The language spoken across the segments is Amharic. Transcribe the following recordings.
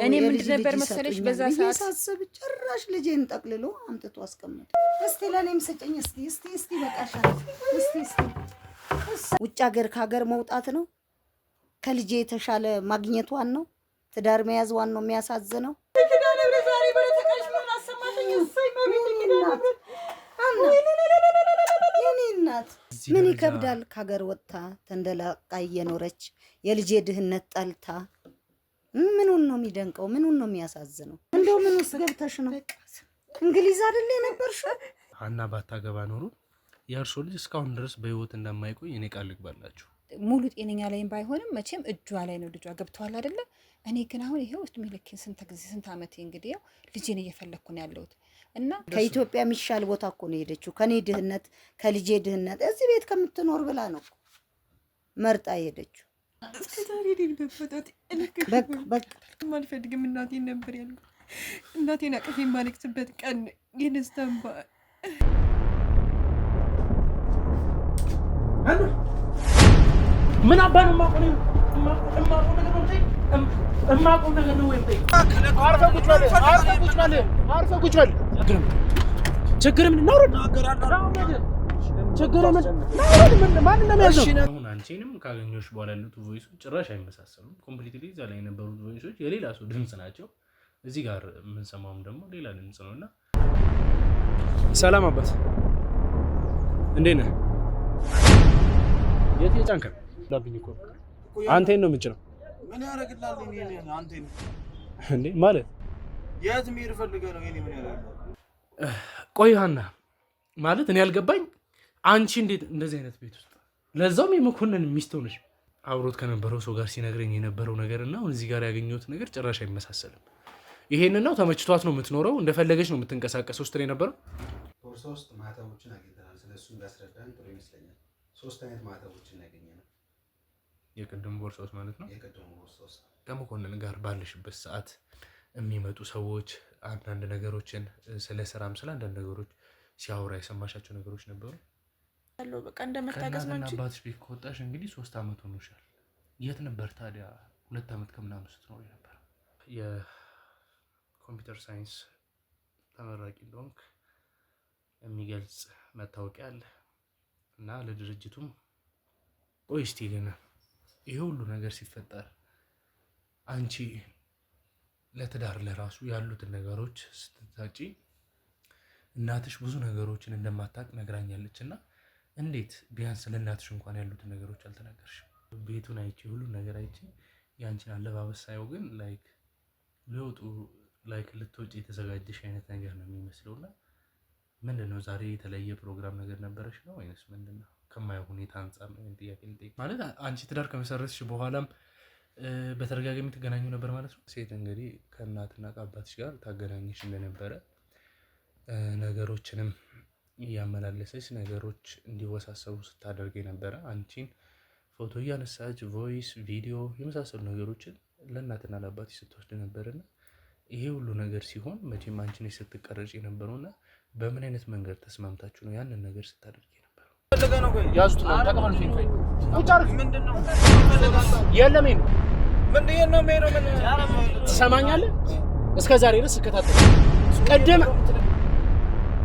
እኔ ምን ነበር መሰለሽ በዛ ሰዓት ሳስብ ጭራሽ ልጄን ጠቅልሎ አምጥቶ አስቀምጦ እስቲ ለኔም ሰጨኝ እስቲ በቃሻል እስቲ ውጭ ሀገር ከሀገር መውጣት ነው ከልጄ የተሻለ ማግኘቷን ነው ትዳር መያዝዋን ነው የሚያሳዝነው ከዳለ ዛሬ በረተቀሽ ምን አሰማሽኝ እሰይ ማሚት የኔ እናት ምን ይከብዳል ከሀገር ወጣ ተንደላቃ እየኖረች የልጄ ድህነት ጠልታ ምኑን ነው የሚደንቀው ምኑን ነው የሚያሳዝነው እንደው ምን ውስጥ ገብተሽ ነው እንግሊዝ አይደል የነበርሽው አና ባታገባ ኖሮ ያርሶ ልጅ እስካሁን ድረስ በህይወት እንደማይቆይ እኔ ቃል ልግባላችሁ ሙሉ ጤነኛ ላይም ባይሆንም መቼም እጇ ላይ ነው ልጇ ገብቷል አይደለ እኔ ግን አሁን ይሄው እድሜ ልክ ስንት አመቴ እንግዲህ ያው ልጄን እየፈለኩ ነው ያለሁት እና ከኢትዮጵያ የሚሻል ቦታ እኮ ነው ሄደችው ከኔ ድህነት ከልጄ ድህነት እዚህ ቤት ከምትኖር ብላ ነው መርጣ ሄደችው እስከዛሬ በፈጣጥ በቃ ማልፈልግም እናቴን ነበር ያልኩት እናቴን አቅፌ ማለቅስበት ቀን የደስታንባ ምን አባን ማቆኔ እማቆም ነገር ነው ወይ አርፈህ ቁጭ በል ችግር ምን ነው ችግር ምን ማን ነው የሚያዘው አሁን አንቺንም ካገኘሽ በኋላ ያሉት ቮይሶች ጭራሽ አይመሳሰሉም ኮምፕሊትሊ እዛ ላይ የነበሩት ቮይሶች የሌላ ሰው ድምጽ ናቸው እዚህ ጋር የምንሰማውም ደግሞ ሌላ ድምጽ ነውና ሰላም አባት እንዴት ነህ የት የጫንከ ላብኝ እኮ አንተን ነው የምጭነው ምን ያረግላል እኔ አንተን እንዴ ማለት የት ምይር ፈልገህ ነው እኔ ምን ያረግላል ቆይ ሃና ማለት እኔ ያልገባኝ አንቺ እንዴት እንደዚህ አይነት ቤት ውስጥ ለዛውም የመኮንን ሚስት ሆነሽ አብሮት ከነበረው ሰው ጋር ሲነግረኝ የነበረው ነገርና አሁን እዚህ ጋር ያገኘሁት ነገር ጭራሽ አይመሳሰልም ይሄንን ነው ተመችቷት ነው የምትኖረው እንደፈለገች ነው የምትንቀሳቀሰው ስትል የነበረው ቦርሳ ውስጥ ማህተቦችን አግኝተናል ስለሱ እንዳስረዳን ጥሩ ይመስለኛል 3 አይነት ማህተቦችን ያገኘነው የቅድም ቦርሳ ውስጥ ማለት ነው የቅድም ቦርሳ ውስጥ ከመኮንን ጋር ባለሽበት ሰዓት የሚመጡ ሰዎች አንዳንድ ነገሮችን ስለ ስራም ስለ አንዳንድ ነገሮች ሲያወራ የሰማሻቸው ነገሮች ነበሩ ያለው በቃ እንደመታገስ ነው እንጂ አባትሽ ቤት ከወጣሽ እንግዲህ 3 አመት ሆኖሻል የት ነበር ታዲያ 2 አመት ከምናምን ስትኖር ነበር የኮምፒውተር ሳይንስ ተመራቂ እንደሆንክ የሚገልጽ መታወቂያ አለ እና ለድርጅቱም ቆይስቲ ግን ይሄ ሁሉ ነገር ሲፈጠር አንቺ ለትዳር ለራሱ ያሉትን ነገሮች ስትታጪ እናትሽ ብዙ ነገሮችን እንደማታቅ ነግራኛለችና እንዴት ቢያንስ ለእናትሽ እንኳን ያሉትን ነገሮች አልተናገርሽም ቤቱን አይቼ ሁሉ ነገር አይቼ ያንቺን አለባበስ ሳይው ግን ላይክ ለውጡ ላይክ ልትወጪ የተዘጋጀሽ አይነት ነገር ነው የሚመስለውና ምንድነው ዛሬ የተለየ ፕሮግራም ነገር ነበርሽ ነው ወይስ ምንድነው ከማየው ሁኔታ አንፃር ነው ጥያቄ ልጠይቅ ማለት አንቺ ትዳር ከመሰረትሽ በኋላም በተረጋጋሚ ተገናኙ ነበር ማለት ነው ሴት እንግዲህ ከእናትና ከአባትሽ ጋር ታገናኝሽ እንደነበረ ነገሮችንም ያመላለሰች ነገሮች እንዲወሳሰቡ ስታደርግ የነበረ አንቺን ፎቶ እያነሳች ቮይስ ቪዲዮ የመሳሰሉ ነገሮችን ለእናትና ለአባትሽ ስትወስድ ነበርና ይሄ ሁሉ ነገር ሲሆን መቼም አንቺ ነሽ ስትቀረጭ የነበረውና በምን አይነት መንገድ ተስማምታችሁ ነው ያንን ነገር ስታደርጊ የነበረው ፈልገህ ነው ቆይ ያዙት ነው ተቀበሉኝ ፈይ ቁጭ አርግ ምንድነው የለም ይሄ ምንድነው ምን ትሰማኛለህ እስከ ዛሬ ድረስ ስከታተል ቀደም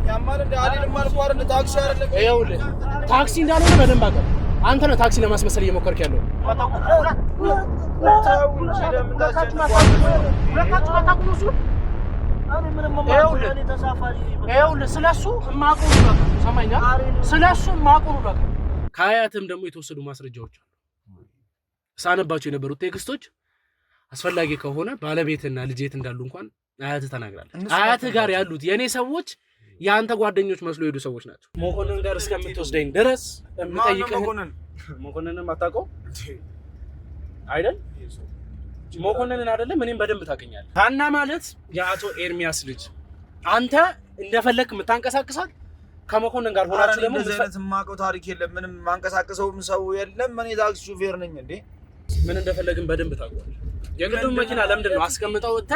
ያማል እንደ አዲል ማልቋር እንደ ታክሲ አይደለም ይኸውልህ ታክሲ እንዳልሆነ በደንብ አውቃለሁ አንተ ነው ታክሲ ለማስመሰል እየሞከርክ ያለው ይኸውልህ ስለሱ የማውቀው ነው ሰማኛ ስለሱ የማውቀው ነው ከአያትም ደግሞ የተወሰዱ ማስረጃዎች አሉ ሳነባቸው የነበሩት ቴክስቶች አስፈላጊ ከሆነ ባለቤትና ልጄት እንዳሉ እንኳን አያት ተናግራለች አያት ጋር ያሉት የኔ ሰዎች ያንተ ጓደኞች መስሎ ሄዱ ሰዎች ናቸው መኮንን ጋር እስከምትወስደኝ ድረስ የምጠይቅህ መኮንንን አታውቀው አይደል መኮንንን አይደለም እኔም በደንብ ታውቀኛለህ ታና ማለት የአቶ ኤርሚያስ ልጅ አንተ እንደፈለክ የምታንቀሳቅሳት ከመኮንን ጋር ሆናችሁ ደግሞ እንደዚህ ማቀው ታሪክ የለም ምንም ማንቀሳቀሰውም ሰው የለም እኔ ታክሲ ሹፌር ነኝ እንዴ ምን እንደፈለግን በደንብ ታውቀዋለህ የግዱን መኪና ለምንድን ነው አስቀምጠው ወጣ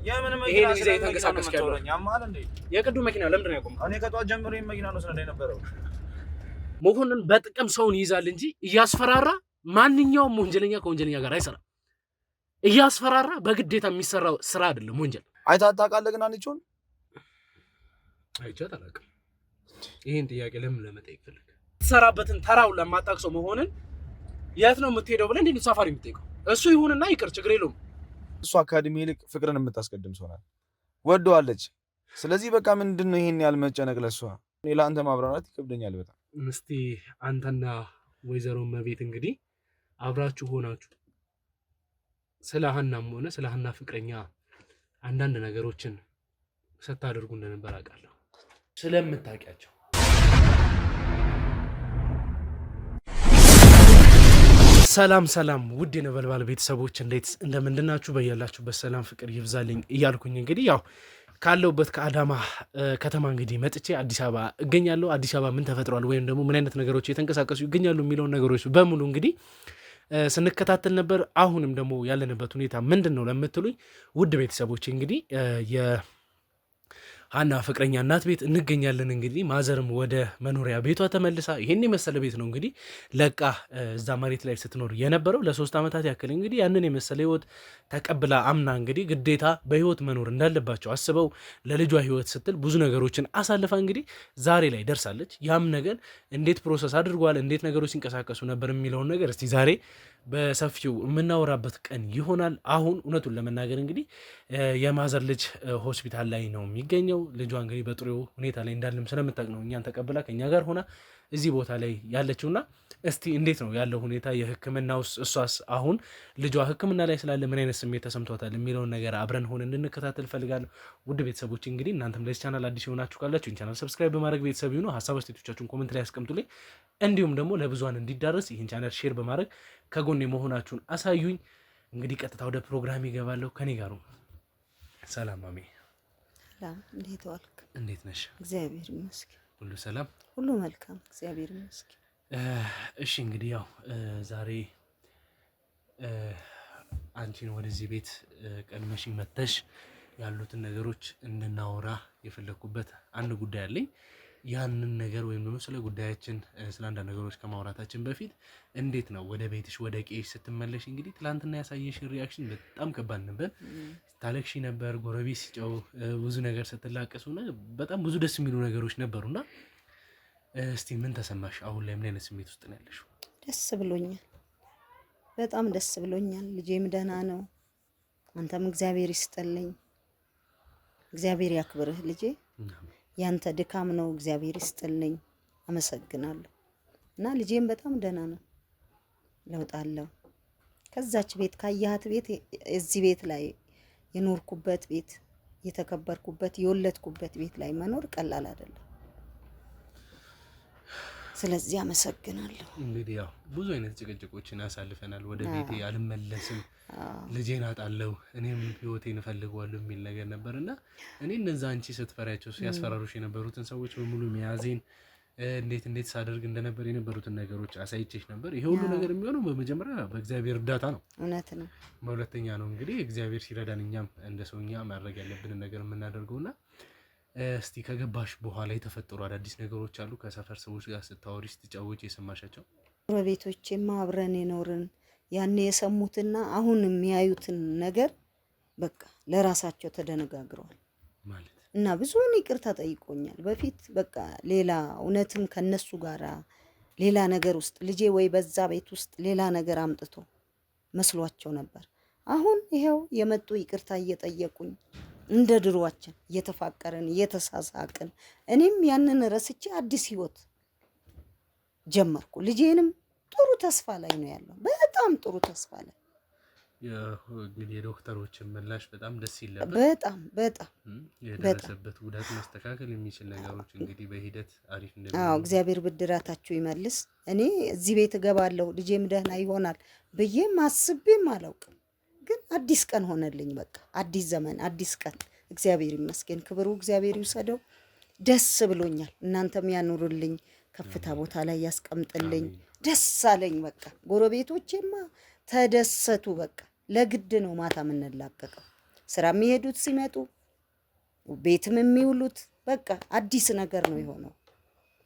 የምን መኪና ይሄ ተንቀሳቀስክ ያለው ያማል እንዴ የግዱን መኪና ለምንድን ነው ያቆምከው እኔ ከጧት ጀምሮ ይሄን መኪና ነው ስለኔ ነበረው መኮንን በጥቅም ሰውን ይዛል እንጂ እያስፈራራ ማንኛውም ወንጀለኛ ከወንጀለኛ ጋር አይሰራም እያስፈራራ በግዴታ የሚሰራው ስራ አይደለም ወንጀል። አይተህ ታውቃለህ ግን አንቺውን አይቻት አላውቅም። ይሄን ጥያቄ ለምን ለመጠየቅ ፈልግ? ትሰራበትን ተራውን ለማጣቅሰው መሆንን የት ነው የምትሄደው ብለህ እንዴት ሳፋሪ የምትጠይቀው? እሱ ይሁንና ይቅር ችግር የለውም። እሱ አካዳሚ ይልቅ ፍቅርን የምታስቀድም ሰው ናት። ወደዋለች። ስለዚህ በቃ ምንድነው ይሄን ያህል መጨነቅ ለሷ? እኔ ለአንተ ማብራራት ይከብደኛል በጣም። እስቲ አንተና ወይዘሮ መቤት እንግዲህ አብራችሁ ሆናችሁ ስለ ሀናም ሆነ ስለ ሀና ፍቅረኛ አንዳንድ ነገሮችን ስታደርጉ እንደነበር አውቃለሁ። ስለምታውቂያቸው ሰላም ውድ የነበልባል ቤተሰቦች እንዴት እንደምንድናችሁ? በያላችሁበት ሰላም ፍቅር ይብዛልኝ እያልኩኝ እንግዲህ ያው ካለውበት ከአዳማ ከተማ እንግዲህ መጥቼ አዲስ አበባ እገኛለሁ። አዲስ አበባ ምን ተፈጥሯል ወይም ደግሞ ምን አይነት ነገሮች የተንቀሳቀሱ ይገኛሉ የሚለውን ነገሮች በሙሉ እንግዲህ ስንከታተል ነበር። አሁንም ደግሞ ያለንበት ሁኔታ ምንድን ነው ለምትሉኝ ውድ ቤተሰቦች እንግዲህ ሀና ፍቅረኛ እናት ቤት እንገኛለን። እንግዲህ ማዘርም ወደ መኖሪያ ቤቷ ተመልሳ ይሄን የመሰለ ቤት ነው እንግዲህ ለቃ እዛ መሬት ላይ ስትኖር የነበረው ለ3 ዓመታት ያክል እንግዲህ ያንን የመሰለ ህይወት ተቀብላ አምና እንግዲህ ግዴታ በህይወት መኖር እንዳለባቸው አስበው ለልጇ ህይወት ስትል ብዙ ነገሮችን አሳልፋ እንግዲህ ዛሬ ላይ ደርሳለች። ያም ነገር እንዴት ፕሮሰስ አድርጓል፣ እንዴት ነገሮች ሲንቀሳቀሱ ነበር የሚለውን ነገር እስቲ ዛሬ በሰፊው የምናወራበት ቀን ይሆናል። አሁን እውነቱን ለመናገር እንግዲህ የማዘር ልጅ ሆስፒታል ላይ ነው የሚገኘው። ልጇ እንግዲህ በጥሩ ሁኔታ ላይ እንዳለም ስለምታውቅ ነው እኛን ተቀብላ ከኛ ጋር ሆና እዚህ ቦታ ላይ ያለችውና እስቲ እንዴት ነው ያለው ሁኔታ የህክምና ውስጥ እሷስ አሁን ልጇ ህክምና ላይ ስላለ ምን አይነት ስሜት ተሰምቷታል የሚለውን ነገር አብረን ሆነን እንድንከታተል ፈልጋለሁ። ውድ ቤተሰቦች እንግዲህ እናንተም ለዚህ ቻናል አዲስ የሆናችሁ ካላችሁ ይህን ቻናል ሰብስክራይብ በማድረግ ቤተሰብ ይሁኑ። ሀሳብ አስተያየቶቻችሁን ኮሜንት ላይ አስቀምጡልኝ። እንዲሁም ደግሞ ለብዙሃን እንዲዳረስ ይህን ቻናል ሼር በማድረግ ከጎኔ መሆናችሁን አሳዩኝ። እንግዲህ ቀጥታ ወደ ፕሮግራም ይገባለሁ። ከኔ ጋር ሰላም ማሜ። ሰላም፣ እንዴት ዋልክ? እንዴት ነሽ? እግዚአብሔር ይመስገን ሁሉ ሰላም፣ ሁሉ መልካም፣ እግዚአብሔር ይመስገን። እሺ እንግዲህ ያው ዛሬ አንቺን ወደዚህ ቤት ቀድመሽ መተሽ ያሉትን ነገሮች እንድናወራ የፈለኩበት አንድ ጉዳይ አለኝ። ያንን ነገር ወይም ደግሞ ስለ ጉዳያችን ስለ አንዳንድ ነገሮች ከማውራታችን በፊት እንዴት ነው ወደ ቤትሽ ወደ ቄሽ ስትመለሽ እንግዲህ ትላንትና ያሳየሽ ሪያክሽን በጣም ከባድ ነበር። ታለቅሺ ነበር፣ ጎረቤት ሲጨው ብዙ ነገር ስትላቀሱ በጣም ብዙ ደስ የሚሉ ነገሮች ነበሩና እስቲ ምን ተሰማሽ? አሁን ላይ ምን አይነት ስሜት ውስጥ ነው ያለሽው? ደስ ብሎኛል፣ በጣም ደስ ብሎኛል። ልጄም ደህና ነው። አንተም እግዚአብሔር ይስጥልኝ፣ እግዚአብሔር ያክብርህ ልጄ። ያንተ ድካም ነው፣ እግዚአብሔር ይስጥልኝ፣ አመሰግናለሁ። እና ልጄም በጣም ደህና ነው፣ ለውጥ አለው። ከዛች ቤት ካያት ቤት እዚህ ቤት ላይ የኖርኩበት ቤት የተከበርኩበት የወለድኩበት ቤት ላይ መኖር ቀላል አይደለም። ስለዚህ አመሰግናለሁ። እንግዲህ ያው ብዙ አይነት ጭቅጭቆችን አሳልፈናል። ወደ ቤቴ አልመለስም፣ ልጄን አጣለሁ፣ እኔም ህይወቴን እፈልገዋለሁ የሚል ነገር ነበርና እኔ እነዛ አንቺ ስትፈሪያቸው ሲያስፈራሩሽ የነበሩትን ሰዎች በሙሉ ሚያዜን እንዴት ሳደርግ እንደነበር የነበሩትን ነገሮች አሳይቼሽ ነበር። ይሄ ሁሉ ነገር የሚሆነው በመጀመሪያ በእግዚአብሔር እርዳታ ነው። እውነት ነው። በሁለተኛ ነው እንግዲህ እግዚአብሔር ሲረዳን እኛም እንደ ሰውኛ ማድረግ ያለብንን ነገር የምናደርገውና እስቲ ከገባሽ በኋላ የተፈጠሩ አዳዲስ ነገሮች አሉ? ከሰፈር ሰዎች ጋር ስታወሪ ስትጫወች የሰማሻቸው? ጎረቤቶቼማ አብረን የኖርን ያኔ የሰሙትና አሁን የሚያዩትን ነገር በቃ ለራሳቸው ተደነጋግረዋል ማለት እና ብዙውን ይቅርታ ጠይቆኛል። በፊት በቃ ሌላ እውነትም ከነሱ ጋር ሌላ ነገር ውስጥ ልጄ ወይ በዛ ቤት ውስጥ ሌላ ነገር አምጥቶ መስሏቸው ነበር። አሁን ይሄው የመጡ ይቅርታ እየጠየቁኝ እንደ ድሮዋችን እየተፋቀርን እየተሳሳቅን እኔም ያንን ረስቼ አዲስ ህይወት ጀመርኩ። ልጄንም ጥሩ ተስፋ ላይ ነው ያለው፣ በጣም ጥሩ ተስፋ ላይ። እንግዲህ የዶክተሮችን ምላሽ በጣም ደስ ይል ነበር። በጣም የደረሰበት ጉዳት ማስተካከል የሚችል ነገሮች እንግዲህ በሂደት አሪፍ እንደሚሆን እግዚአብሔር ብድራታችሁ ይመልስ። እኔ እዚህ ቤት እገባለሁ ልጄም ደህና ይሆናል ብዬም አስቤም አላውቅም። ግን አዲስ ቀን ሆነልኝ። በቃ አዲስ ዘመን፣ አዲስ ቀን። እግዚአብሔር ይመስገን፣ ክብሩ እግዚአብሔር ይውሰደው። ደስ ብሎኛል። እናንተም ያኑሩልኝ፣ ከፍታ ቦታ ላይ ያስቀምጥልኝ። ደስ አለኝ። በቃ ጎረቤቶቼማ ተደሰቱ። በቃ ለግድ ነው ማታ የምንላቀቀው፣ ስራ የሚሄዱት ሲመጡ፣ ቤትም የሚውሉት። በቃ አዲስ ነገር ነው የሆነው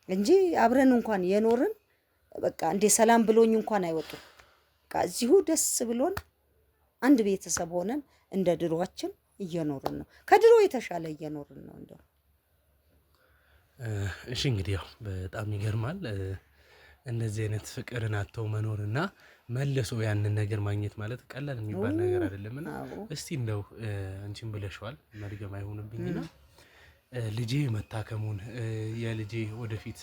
እንጂ አብረን እንኳን የኖርን በቃ እንደ ሰላም ብሎኝ እንኳን አይወጡም። በቃ እዚሁ ደስ ብሎን አንድ ቤተሰብ ሆነን እንደ ድሮአችን እየኖርን ነው። ከድሮ የተሻለ እየኖርን ነው እንደው። እሺ እንግዲህ ያው በጣም ይገርማል። እንደዚህ አይነት ፍቅርን አጥተው መኖርና መልሶ ያንን ነገር ማግኘት ማለት ቀላል የሚባል ነገር አይደለምና እስቲ እንደው አንቺም ብለሽዋል መድገም አይሆንብኝና ልጄ መታከሙን የልጄ ወደፊት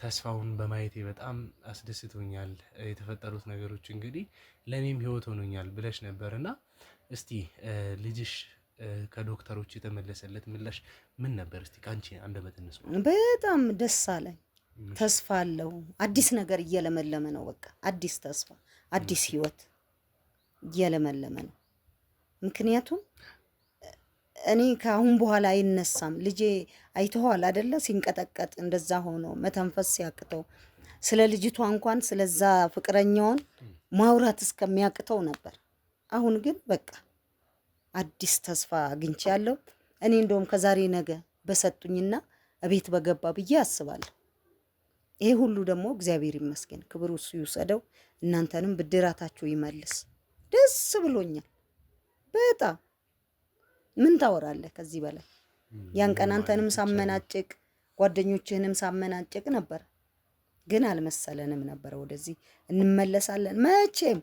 ተስፋውን በማየቴ በጣም አስደስቶኛል። የተፈጠሩት ነገሮች እንግዲህ ለኔም ህይወት ሆኖኛል ብለሽ ነበርና እስቲ ልጅሽ ከዶክተሮች የተመለሰለት ምላሽ ምን ነበር? እስቲ ካንቺ አንደበት እንስማ። በጣም ደስ አለኝ። ተስፋ አለው። አዲስ ነገር እየለመለመ ነው። በቃ አዲስ ተስፋ፣ አዲስ ህይወት እየለመለመ ነው። ምክንያቱም እኔ ከአሁን በኋላ አይነሳም። ልጄ አይተዋል አይደለ? ሲንቀጠቀጥ እንደዛ ሆኖ መተንፈስ ሲያቅተው ስለ ልጅቷ እንኳን ስለዛ ፍቅረኛውን ማውራት እስከሚያቅተው ነበር። አሁን ግን በቃ አዲስ ተስፋ አግኝቻለሁ። እኔ እንደውም ከዛሬ ነገ በሰጡኝና እቤት በገባ ብዬ አስባለሁ። ይሄ ሁሉ ደግሞ እግዚአብሔር ይመስገን፣ ክብሩ እሱ ይውሰደው። እናንተንም ብድራታችሁ ይመልስ። ደስ ብሎኛል በጣም። ምን ታወራለህ ከዚህ በላይ? ያን ቀን አንተንም ሳመናጭቅ ጓደኞችህንም ሳመናጭቅ ነበር፣ ግን አልመሰለንም ነበር። ወደዚህ እንመለሳለን፣ መቼም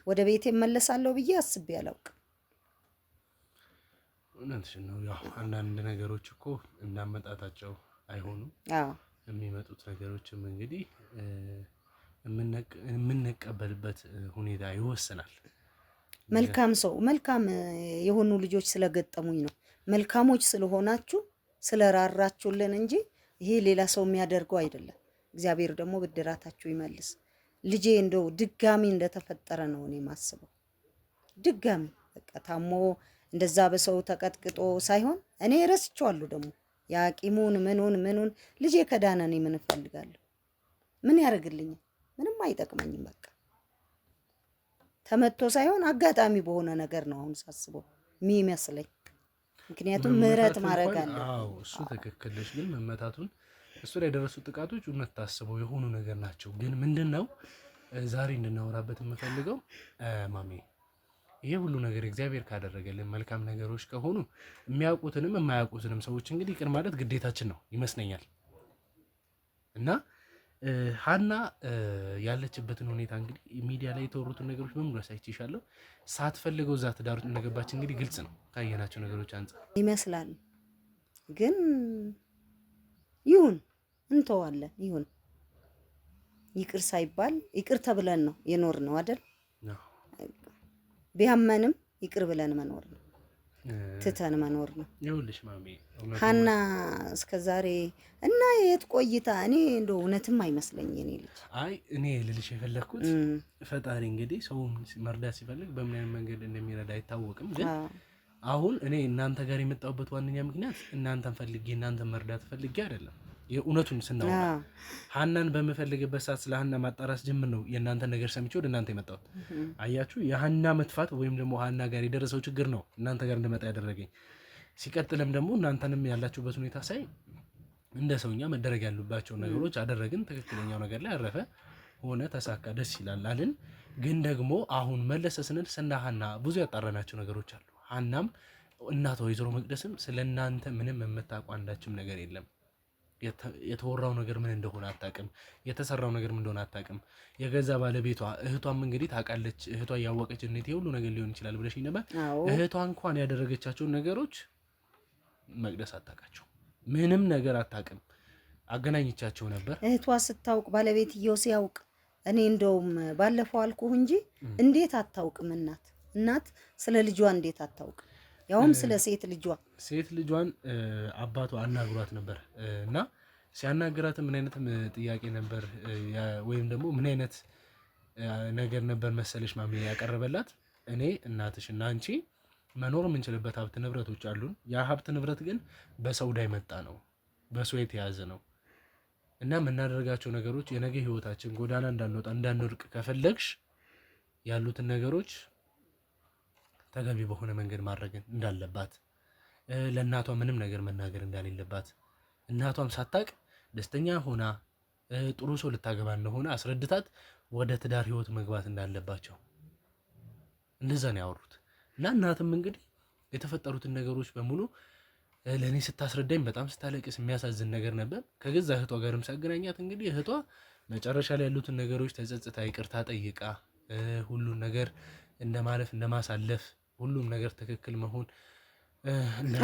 ወደ ቤቴ እመለሳለሁ ብዬ አስቤ አላውቅም። እውነትሽን ነው። ያው አንዳንድ ነገሮች እኮ እንዳመጣጣቸው አይሆኑም። የሚመጡት ነገሮችም እንግዲህ የምንቀበልበት ሁኔታ ይወስናል። መልካም ሰው መልካም የሆኑ ልጆች ስለገጠሙኝ ነው። መልካሞች ስለሆናችሁ ስለራራችሁልን እንጂ ይሄ ሌላ ሰው የሚያደርገው አይደለም። እግዚአብሔር ደግሞ ብድራታችሁ ይመልስ። ልጄ እንደው ድጋሚ እንደተፈጠረ ነው እኔ ማስበው። ድጋሚ በቃ ታሞ እንደዛ በሰው ተቀጥቅጦ ሳይሆን እኔ ረስቼዋለሁ። ደግሞ ያቂሙን ምኑን ልጄ ከዳነ እኔ ምን እፈልጋለሁ? ምን ያደርግልኛል? ምንም አይጠቅመኝም። በቃ ተመቶ ሳይሆን አጋጣሚ በሆነ ነገር ነው አሁን ሳስበው የሚመስለኝ። ምክንያቱም ምህረት ማድረግ አለ። አዎ እሱ ትክክል ነሽ። ግን መመታቱን እሱ ላይ የደረሱ ጥቃቶች እውነት ታስበው የሆኑ ነገር ናቸው። ግን ምንድነው ዛሬ እንድናወራበት የምፈልገው ማሜ፣ ይሄ ሁሉ ነገር እግዚአብሔር ካደረገልን መልካም ነገሮች ከሆኑ የሚያውቁትንም የማያውቁትንም ሰዎች እንግዲህ ይቅር ማለት ግዴታችን ነው ይመስለኛል። እና ሀና ያለችበትን ሁኔታ እንግዲህ ሚዲያ ላይ የተወሩትን ነገሮች በሙሉ አሳይቼሻለሁ። ሳትፈልገው እዛ ትዳር ውስጥ እንደገባች እንግዲህ ግልጽ ነው ካየናቸው ነገሮች አንጻር ይመስላል። ግን ይሁን እንተዋለን። ይሁን ይቅር ሳይባል ይቅር ተብለን ነው የኖር ነው አይደል? ቢያመንም ይቅር ብለን መኖር ነው፣ ትተን መኖር ነው። ይኸውልሽ ማሜ ሀና እስከዛሬ እና የት ቆይታ እኔ እንደው እውነትም አይመስለኝ የኔ ልጅ። አይ እኔ ልልሽ የፈለግኩት ፈጣሪ እንግዲህ ሰውን መርዳት ሲፈልግ በምን አይነት መንገድ እንደሚረዳ አይታወቅም። ግን አሁን እኔ እናንተ ጋር የመጣሁበት ዋነኛ ምክንያት እናንተን ፈልጌ እናንተን መርዳት ፈልጌ አይደለም። የእውነቱን ስናወራ ሀናን በምፈልግበት ሰዓት ስለ ሀና ማጣራት ጀምር ነው የእናንተን ነገር ሰምቼ ወደ እናንተ የመጣሁት። አያችሁ፣ የሀና መጥፋት ወይም ደግሞ ሀና ጋር የደረሰው ችግር ነው እናንተ ጋር እንደመጣ ያደረገኝ። ሲቀጥልም ደግሞ እናንተንም ያላችሁበት ሁኔታ ሳይ እንደ ሰውኛ መደረግ ያሉባቸው ነገሮች አደረግን። ትክክለኛው ነገር ላይ አረፈ፣ ሆነ፣ ተሳካ፣ ደስ ይላል አልን። ግን ደግሞ አሁን መለሰ ስንል ስለ ሀና ብዙ ያጣራናቸው ነገሮች አሉ። ሀናም እናቷ ወይዘሮ መቅደስም ስለ እናንተ ምንም የምታውቁ አንዳችም ነገር የለም። የተወራው ነገር ምን እንደሆነ አታውቅም። የተሰራው ነገር ምን እንደሆነ አታውቅም። የገዛ ባለቤቷ እህቷም እንግዲህ ታውቃለች። እህቷ እያወቀች እንዴት የሁሉ ነገር ሊሆን ይችላል ብለሽኝ ነበር። እህቷ እንኳን ያደረገቻቸውን ነገሮች መቅደስ አታውቃቸው፣ ምንም ነገር አታውቅም። አገናኝቻቸው ነበር። እህቷ ስታውቅ ባለቤትየው ሲያውቅ እኔ እንደውም ባለፈው አልኩህ እንጂ እንዴት አታውቅም? እናት ስለ ልጇ እንዴት አታውቅም? ያውም ስለ ሴት ልጇን አባቷ አናግሯት ነበር እና ሲያናግራት ምን አይነት ጥያቄ ነበር ወይም ደግሞ ምን አይነት ነገር ነበር መሰለሽ ማሚ ያቀረበላት? እኔ እናትሽ እና አንቺ መኖር የምንችልበት ሀብት ንብረቶች አሉን። ያ ሀብት ንብረት ግን በሰው ላይ መጣ ነው፣ በሰው የተያዘ ነው እና የምናደርጋቸው ነገሮች የነገ ህይወታችን ጎዳና እንዳንወጣ እንዳንወድቅ ከፈለግሽ ያሉትን ነገሮች ተገቢ በሆነ መንገድ ማድረግ እንዳለባት፣ ለእናቷ ምንም ነገር መናገር እንዳሌለባት፣ እናቷም ሳታቅ ደስተኛ ሆና ጥሩ ሰው ልታገባ እንደሆነ አስረድታት ወደ ትዳር ህይወት መግባት እንዳለባቸው እንደዛ ነው ያወሩት። እና እናትም እንግዲህ የተፈጠሩትን ነገሮች በሙሉ ለእኔ ስታስረዳኝ በጣም ስታለቅስ የሚያሳዝን ነገር ነበር። ከገዛ እህቷ ጋርም ሳገናኛት እንግዲህ እህቷ መጨረሻ ላይ ያሉትን ነገሮች ተጸጽታ ይቅርታ ጠይቃ ሁሉን ነገር እንደማለፍ እንደማሳለፍ ሁሉም ነገር ትክክል መሆን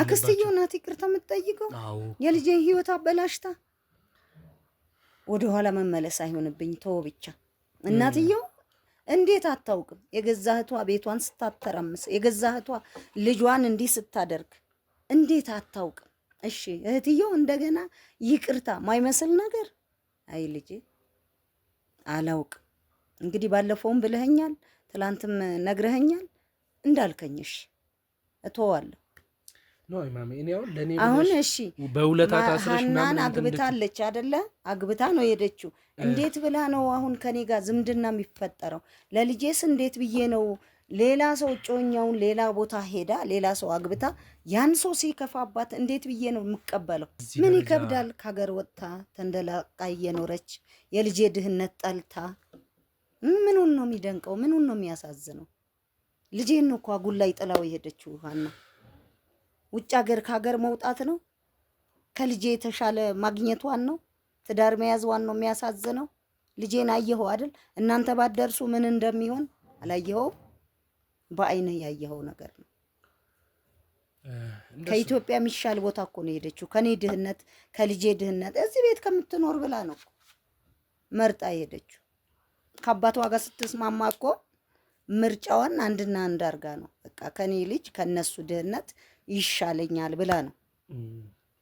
አክስትየው ናት ይቅርታ የምትጠይቀው። የልጄ ህይወት አበላሽታ ወደኋላ መመለስ አይሆንብኝ ተው ብቻ። እናትየው እንዴት አታውቅም? የገዛ እህቷ ቤቷን ስታተራምስ፣ የገዛ እህቷ ልጇን እንዲህ ስታደርግ እንዴት አታውቅም? እሺ እህትየው እንደገና ይቅርታ ማይመስል ነገር። አይ ልጄ አላውቅም። እንግዲህ ባለፈውም ብለኸኛል፣ ትላንትም ነግረኸኛል። እንዳልከኝሽ እተዋለሁ። ነው ማሚ እኔ ለኔ አሁን እሺ በሁለታ ታስረሽ ሀናን አግብታለች አይደለ? አግብታ ነው የሄደችው። እንዴት ብላ ነው አሁን ከኔ ጋር ዝምድና የሚፈጠረው? ለልጄስ እንዴት ብዬ ነው ሌላ ሰው ጮኛውን ሌላ ቦታ ሄዳ ሌላ ሰው አግብታ ያን ሰው ሲከፋባት እንዴት ብዬ ነው የምቀበለው? ምን ይከብዳል? ከሀገር ወጥታ ተንደላቃ እየኖረች የልጄ ድህነት ጠልታ ምኑን ነው የሚደንቀው? ምኑን ነው የሚያሳዝነው? ልጄን እኮ አጉል ላይ ጥላው የሄደችው ሀና ውጭ ሀገር ከሀገር መውጣት ነው ከልጄ የተሻለ ማግኘቷን ነው ትዳር መያዝዋን ነው የሚያሳዝነው። ልጄን አየኸው አይደል? እናንተ ባደርሱ ምን እንደሚሆን አላየኸው? በአይነ ያየኸው ነገር ነው። ከኢትዮጵያ የሚሻል ቦታ እኮ ነው የሄደችው። ከኔ ድህነት ከልጄ ድህነት እዚህ ቤት ከምትኖር ብላ ነው መርጣ የሄደችው። ከአባቷ ጋር ስትስማማ እኮ ምርጫዋን አንድና አንድ አድርጋ ነው በቃ ከኔ ልጅ ከነሱ ድህነት ይሻለኛል ብላ ነው።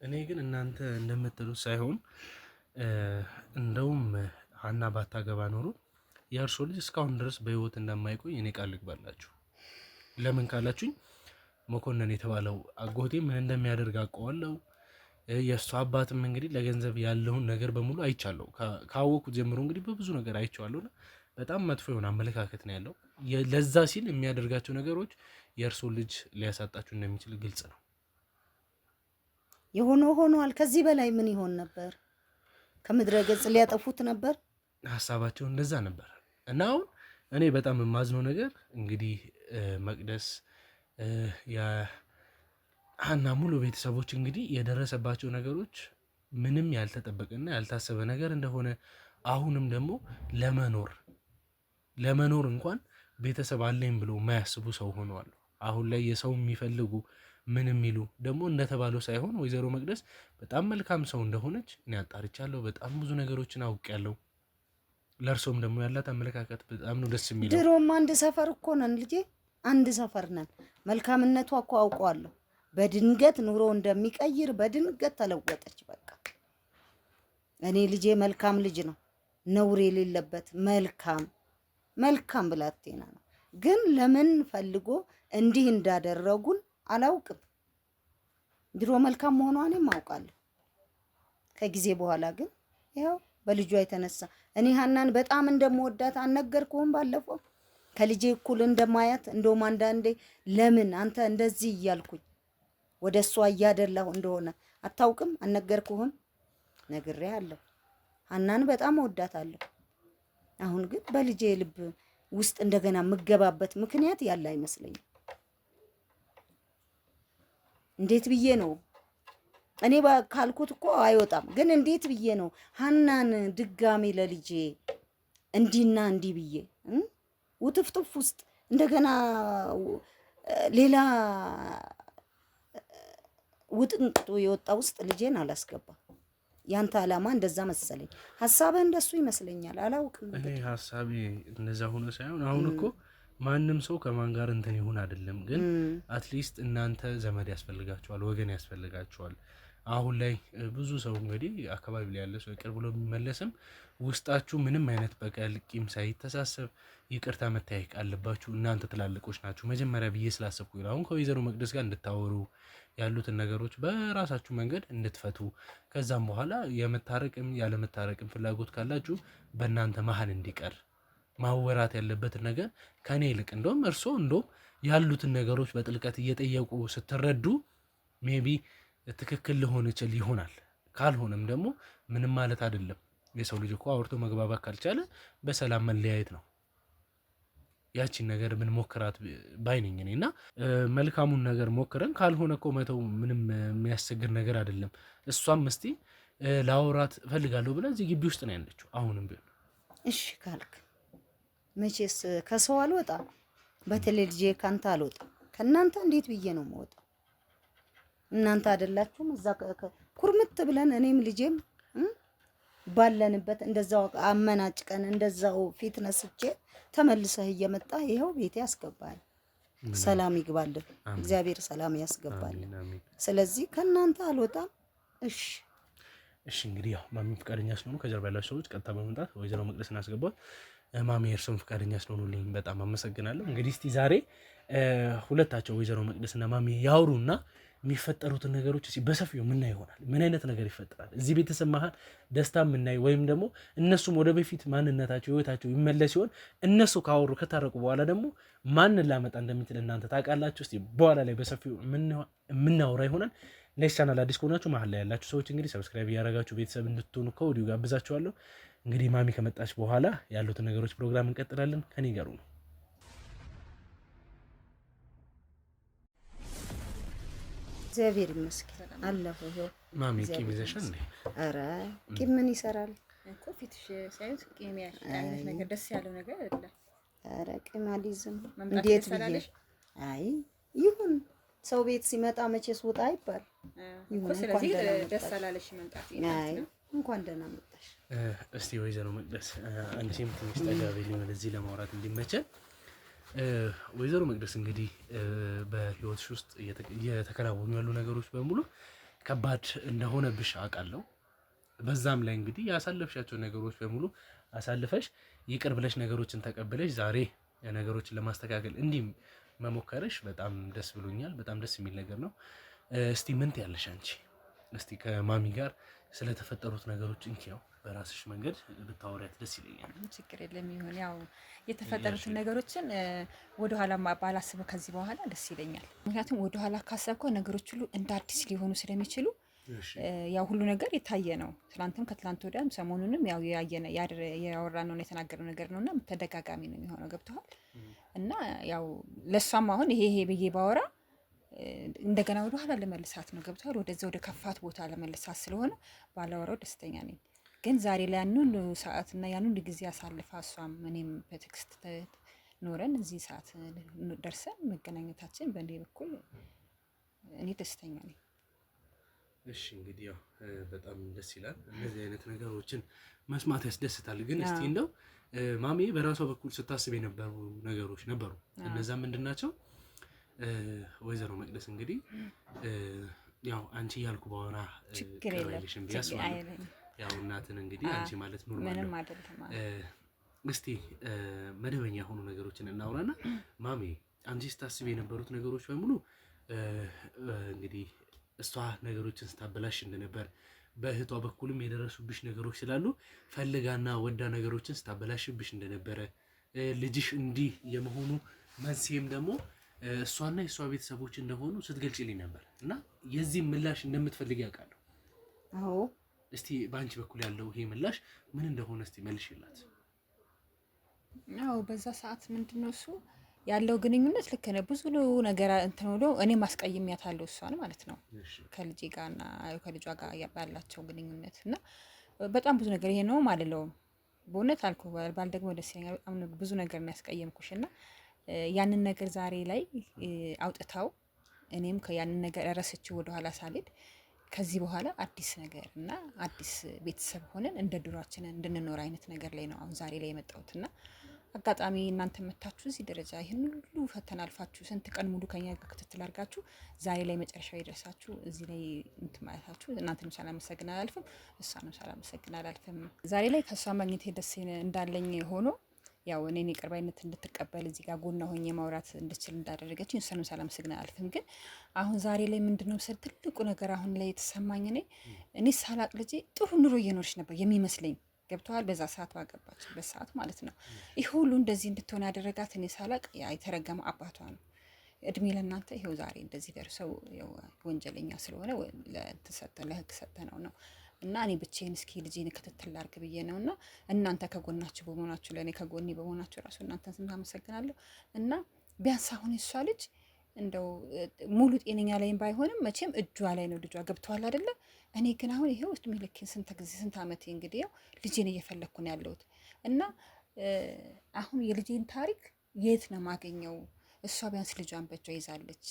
እኔ ግን እናንተ እንደምትሉት ሳይሆን እንደውም ሀና ባታገባ ኖሮ የእርሶ ልጅ እስካሁን ድረስ በህይወት እንደማይቆይ እኔ ቃል ልግባላችሁ። ለምን ካላችሁኝ መኮንን የተባለው አጎቴ ምን እንደሚያደርግ አውቀዋለሁ። የእሱ አባትም እንግዲህ ለገንዘብ ያለውን ነገር በሙሉ አይቻለሁ። ካወኩት ጀምሮ እንግዲህ በብዙ ነገር አይቼዋለሁና በጣም መጥፎ የሆነ አመለካከት ነው ያለው። ለዛ ሲል የሚያደርጋቸው ነገሮች የእርሶ ልጅ ሊያሳጣችሁ እንደሚችል ግልጽ ነው። የሆነ ሆኗል። ከዚህ በላይ ምን ይሆን ነበር? ከምድረ ገጽ ሊያጠፉት ነበር። ሀሳባቸው እንደዛ ነበር እና አሁን እኔ በጣም የማዝነው ነገር እንግዲህ መቅደስ የሀና ሙሉ ቤተሰቦች እንግዲህ የደረሰባቸው ነገሮች ምንም ያልተጠበቀና ያልታሰበ ነገር እንደሆነ አሁንም ደግሞ ለመኖር እንኳን ቤተሰብ አለኝ ብሎ የማያስቡ ሰው ሆነዋል። አሁን ላይ የሰው የሚፈልጉ ምን የሚሉ ደግሞ እንደተባለው ሳይሆን ወይዘሮ መቅደስ በጣም መልካም ሰው እንደሆነች እኔ አጣርቻለሁ። በጣም ብዙ ነገሮችን አውቄያለሁ። ለእርሶም ደግሞ ያላት አመለካከት በጣም ነው ደስ የሚለው። ድሮም አንድ ሰፈር እኮ ነን ልጄ፣ አንድ ሰፈር ነን። መልካምነቷ እኮ አውቀዋለሁ። በድንገት ኑሮ እንደሚቀይር በድንገት ተለወጠች። በቃ እኔ ልጄ መልካም ልጅ ነው፣ ነውር የሌለበት መልካም ብላቴና ነው። ግን ለምን ፈልጎ እንዲህ እንዳደረጉን አላውቅም። ድሮ መልካም መሆኗንም አውቃለሁ። ከጊዜ በኋላ ግን ያው በልጇ የተነሳ እኔ ሀናን በጣም እንደምወዳት አልነገርኩህም? ባለፈው ከልጄ እኩል እንደማያት እንደውም አንዳንዴ ለምን አንተ እንደዚህ እያልኩኝ ወደ እሷ እያደላሁ እንደሆነ አታውቅም? አልነገርኩህም? ነግሬሃለሁ። ሀናን በጣም እወዳታለሁ። አሁን ግን በልጄ ልብ ውስጥ እንደገና የምገባበት ምክንያት ያለ አይመስለኝም። እንዴት ብዬ ነው እኔ ካልኩት እኮ አይወጣም። ግን እንዴት ብዬ ነው ሀናን ድጋሚ ለልጄ እንዲና እንዲህ ብዬ ውጥፍጥፍ ውስጥ እንደገና ሌላ ውጥንቅጡ የወጣ ውስጥ ልጄን አላስገባም። ያንተ ዓላማ እንደዛ መሰለኝ። ሐሳብህ እንደሱ ይመስለኛል። አላውቅም። እኔ ሐሳቤ እንደዛ ሆነ ሳይሆን አሁን እኮ ማንም ሰው ከማን ጋር እንትን ይሁን አይደለም፣ ግን አትሊስት እናንተ ዘመድ ያስፈልጋችኋል፣ ወገን ያስፈልጋችኋል። አሁን ላይ ብዙ ሰው እንግዲህ አካባቢ ላይ ያለ ሰው ይቅር ብሎ የሚመለስም ውስጣችሁ ምንም አይነት በቀል ቂም ሳይተሳሰብ ይቅርታ መታየቅ አለባችሁ። እናንተ ትላልቆች ናችሁ መጀመሪያ ብዬ ስላሰብኩ አሁን ከወይዘሮ መቅደስ ጋር እንድታወሩ ያሉትን ነገሮች በራሳችሁ መንገድ እንድትፈቱ ከዛም በኋላ የመታረቅም ያለመታረቅም ፍላጎት ካላችሁ በእናንተ መሀል እንዲቀር ማወራት ያለበትን ነገር ከኔ ይልቅ እንደውም እርሶ እንደውም ያሉትን ነገሮች በጥልቀት እየጠየቁ ስትረዱ ሜቢ ትክክል ሊሆን ይችል ይሆናል። ካልሆነም ደግሞ ምንም ማለት አይደለም። የሰው ልጅ እኮ አውርቶ መግባባት ካልቻለ በሰላም መለያየት ነው። ያቺን ነገር ምን ሞክራት ባይነኝ እኔና መልካሙን ነገር ሞክረን ካልሆነ እኮ መተው ምንም የሚያስቸግር ነገር አይደለም። እሷም እስቲ ላውራት እፈልጋለሁ ብላ እዚህ ግቢ ውስጥ ነው ያለችው አሁንም ቢሆን። እሺ ካልክ መቼስ ከሰው አልወጣም፣ በተለይ ልጄ ካንተ አልወጣም። ከእናንተ እንዴት ብዬ ነው የምወጣው? እናንተ አይደላችሁም እዛ ኩርምት ብለን እኔም ልጄም ባለንበት እንደዛው አመናጭቀን እንደዛው ፊት ነስቼ ተመልሰህ እየመጣ ይኸው ቤቴ ያስገባል። ሰላም ይግባልን፣ እግዚአብሔር ሰላም ያስገባል። ስለዚህ ከእናንተ አልወጣም። እሺ እንግዲህ ያው ማሚ ፍቃደኛ ስለሆኑ ከጀርባ ያላችሁ ሰዎች ቀጥታ በመምጣት ወይዘሮ መቅደስን አስገባት። ማሚ እርሶም ፍቃደኛ ስለሆኑልኝ በጣም አመሰግናለሁ። እንግዲህ እስቲ ዛሬ ሁለታቸው ወይዘሮ መቅደስና ማሚ ያውሩና የሚፈጠሩትን ነገሮች እስቲ በሰፊው የምናይ ይሆናል። ምን አይነት ነገር ይፈጠራል እዚህ ቤተሰብ መሀል ደስታ የምናይ ወይም ደግሞ እነሱም ወደ በፊት ማንነታቸው ህይወታቸው ይመለስ ሲሆን እነሱ ካወሩ ከታረቁ በኋላ ደግሞ ማንን ላመጣ እንደሚችል እናንተ ታውቃላችሁ። እስቲ በኋላ ላይ በሰፊው የምናወራ ይሆናል። ለዚህ ቻናል አዲስ ከሆናችሁ መሀል ላይ ያላችሁ ሰዎች እንግዲህ ሰብስክራይብ እያደረጋችሁ ቤተሰብ እንድትሆኑ ከወዲሁ ጋብዛችኋለሁ። እንግዲህ ማሚ ከመጣች በኋላ ያሉትን ነገሮች ፕሮግራም እንቀጥላለን። ከኔ ጋር ነው። እግዚአብሔር ይመስገን አለሁ። ይሄው ማሚ ቂም ይዘሻል እንዴ? ኧረ ቂም ምን ይሰራል እኮ ፊትሽ ሳይሆን ቂም አይነት ነገር ደስ ያለው ነገር አይደለም። ኧረ ቂም አልይዝም። እንዴት ብዬ አይ ይሁን ሰው ቤት ሲመጣ መቼስ ውጣ አይባል። ይሁን ስለዚህ ደስ አላለሽ መምጣት አይ እንኳን ደህና መጣሽ። እስቲ ወይዘሮ መቅደስ አንድ ሲም ትንሽ ተጋበሊ ወደዚህ ለማውራት እንዲመቸን። ወይዘሮ መቅደስ እንግዲህ በህይወትሽ ውስጥ እየተከናወኑ ያሉ ነገሮች በሙሉ ከባድ እንደሆነብሽ አውቃለሁ። በዛም ላይ እንግዲህ ያሳለፍሻቸው ነገሮች በሙሉ አሳልፈሽ ይቅር ብለሽ ነገሮችን ተቀብለሽ ዛሬ ነገሮችን ለማስተካከል እንዲህ መሞከርሽ በጣም ደስ ብሎኛል። በጣም ደስ የሚል ነገር ነው። እስቲ ምን ትያለሽ አንቺ? እስቲ ከማሚ ጋር ስለተፈጠሩት ነገሮች እንኪያው በራስሽ መንገድ ብታወሪያት ደስ ይለኛል። ችግር የለም ይሁን። ያው የተፈጠሩትን ነገሮችን ወደኋላ ባላስበው ከዚህ በኋላ ደስ ይለኛል። ምክንያቱም ወደኋላ ካሰብከው ነገሮች ሁሉ እንደ አዲስ ሊሆኑ ስለሚችሉ ያው ሁሉ ነገር የታየ ነው። ትላንትም ከትላንት ወዲያም ሰሞኑንም ያው ያወራነው ነው የተናገረው ነገር ነውና ተደጋጋሚ ነው የሚሆነው። ገብተዋል እና ያው ለሷም አሁን ይሄ ብዬ ባወራ እንደገና ወደ ኋላ ለመልሳት ነው። ገብተዋል ወደዛ ወደ ከፋት ቦታ ለመልሳት ስለሆነ ባላወራው ደስተኛ ነኝ። ግን ዛሬ ላይ ያንን ሰዓትና ያንን ጊዜ አሳልፋ እሷም እኔም በቴክስት ኖረን እዚህ ሰዓት ደርሰን መገናኘታችን በእኔ በኩል እኔ ደስተኛ ነኝ። እሺ እንግዲህ ያው በጣም ደስ ይላል። እነዚህ አይነት ነገሮችን መስማት ያስደስታል። ግን እስቲ እንደው ማሚ በራሷ በኩል ስታስብ የነበሩ ነገሮች ነበሩ። እነዛ ምንድን ናቸው? ወይዘሮ መቅደስ እንግዲህ ያው አንቺ ያልኩ ባወራ ችግር የለም ቢያስባለሁ ያው እናትን እንግዲህ አንቺ ማለት ኖርማል ነው። እስቲ መደበኛ የሆኑ ነገሮችን እናውራና ማሚ አንቺ ስታስብ የነበሩት ነገሮች በሙሉ እንግዲህ እሷ ነገሮችን ስታበላሽ እንደነበር በእህቷ በኩልም የደረሱብሽ ነገሮች ስላሉ ፈልጋና ወዳ ነገሮችን ስታበላሽብሽ እንደነበረ ልጅሽ እንዲህ የመሆኑ መንስኤም ደግሞ እሷና የእሷ ቤተሰቦች እንደሆኑ ስትገልጪልኝ ነበር እና የዚህ ምላሽ እንደምትፈልግ ያውቃለሁ። አዎ እስቲ በአንቺ በኩል ያለው ይሄ ምላሽ ምን እንደሆነ እስቲ መልሽላት። አዎ በዛ ሰዓት ምንድነው እሱ ያለው ግንኙነት ልክ ነው። ብዙ ነገር እንትን ብሎ እኔ ማስቀየሚያታለሁ እሷን ማለት ነው ከልጄ ጋርና ከልጇ ጋር ያላቸው ግንኙነት እና በጣም ብዙ ነገር ይሄ ነው ማለለው በእውነት አልኩ ባል ደግሞ ደስ ይለኛል። በጣም ብዙ ነገር የሚያስቀየምኩሽና ያንን ነገር ዛሬ ላይ አውጥታው እኔም ከያንን ነገር ረስቼው ወደ ኋላ ሳልሄድ ከዚህ በኋላ አዲስ ነገር እና አዲስ ቤተሰብ ሆነን እንደ ድሯችን እንድንኖር አይነት ነገር ላይ ነው አሁን ዛሬ ላይ የመጣሁትና አጋጣሚ እናንተ መታችሁ እዚህ ደረጃ ይሄን ሁሉ ፈተና አልፋችሁ ስንት ቀን ሙሉ ከኛ ጋር ክትትል አድርጋችሁ ዛሬ ላይ መጨረሻው ይደርሳችሁ እዚህ ላይ እንትማታችሁ እናንተንም ሳላመሰግን አላልፍም፣ እሷንም ሳላመሰግን አላልፍም። ዛሬ ላይ ከሷ ማግኘት ደስ እንዳለኝ ሆኖ ያው እኔን ይቅርባይነት እንድትቀበል እዚህ ጋር ጎና ሆኜ ማውራት እንድችል እንዳደረገችኝ እሷንም ሳላመሰግን አላልፍም። ግን አሁን ዛሬ ላይ ምንድነው መሰል ትልቁ ነገር አሁን ላይ የተሰማኝ እኔ ሳላቅ ልጄ ጥሩ ኑሮ እየኖረች ነበር የሚመስለኝ። ገብተዋል በዛ ሰዓት ባገባችበት ሰዓት ማለት ነው። ይሄ ሁሉ እንደዚህ እንድትሆን ያደረጋት እኔ ሳላቅ ያ የተረገመ አባቷ ነው። እድሜ ለእናንተ ይሄው ዛሬ እንደዚህ ደርሰው ወንጀለኛ ስለሆነ ለህግ ሰጠነው ነው እና እኔ ብቻዬን እስኪ ልጄን ክትትል ላድርግ ብዬ ነው። እና እናንተ ከጎናችሁ በመሆናችሁ ለእኔ ከጎኔ በመሆናችሁ ራሱ እናንተን ስንት አመሰግናለሁ። እና ቢያንስ አሁን እሷ ልጅ እንደው ሙሉ ጤነኛ ላይም ባይሆንም መቼም እጇ ላይ ነው ልጇ ገብተዋል አይደለ? እኔ ግን አሁን ይሄው እድሜ ልኬን ስንት ዓመቴ እንግዲህ ያው ልጄን እየፈለግኩ ነው ያለሁት። እና አሁን የልጄን ታሪክ የት ነው ማገኘው? እሷ ቢያንስ ልጇን በእጇ ይዛለች።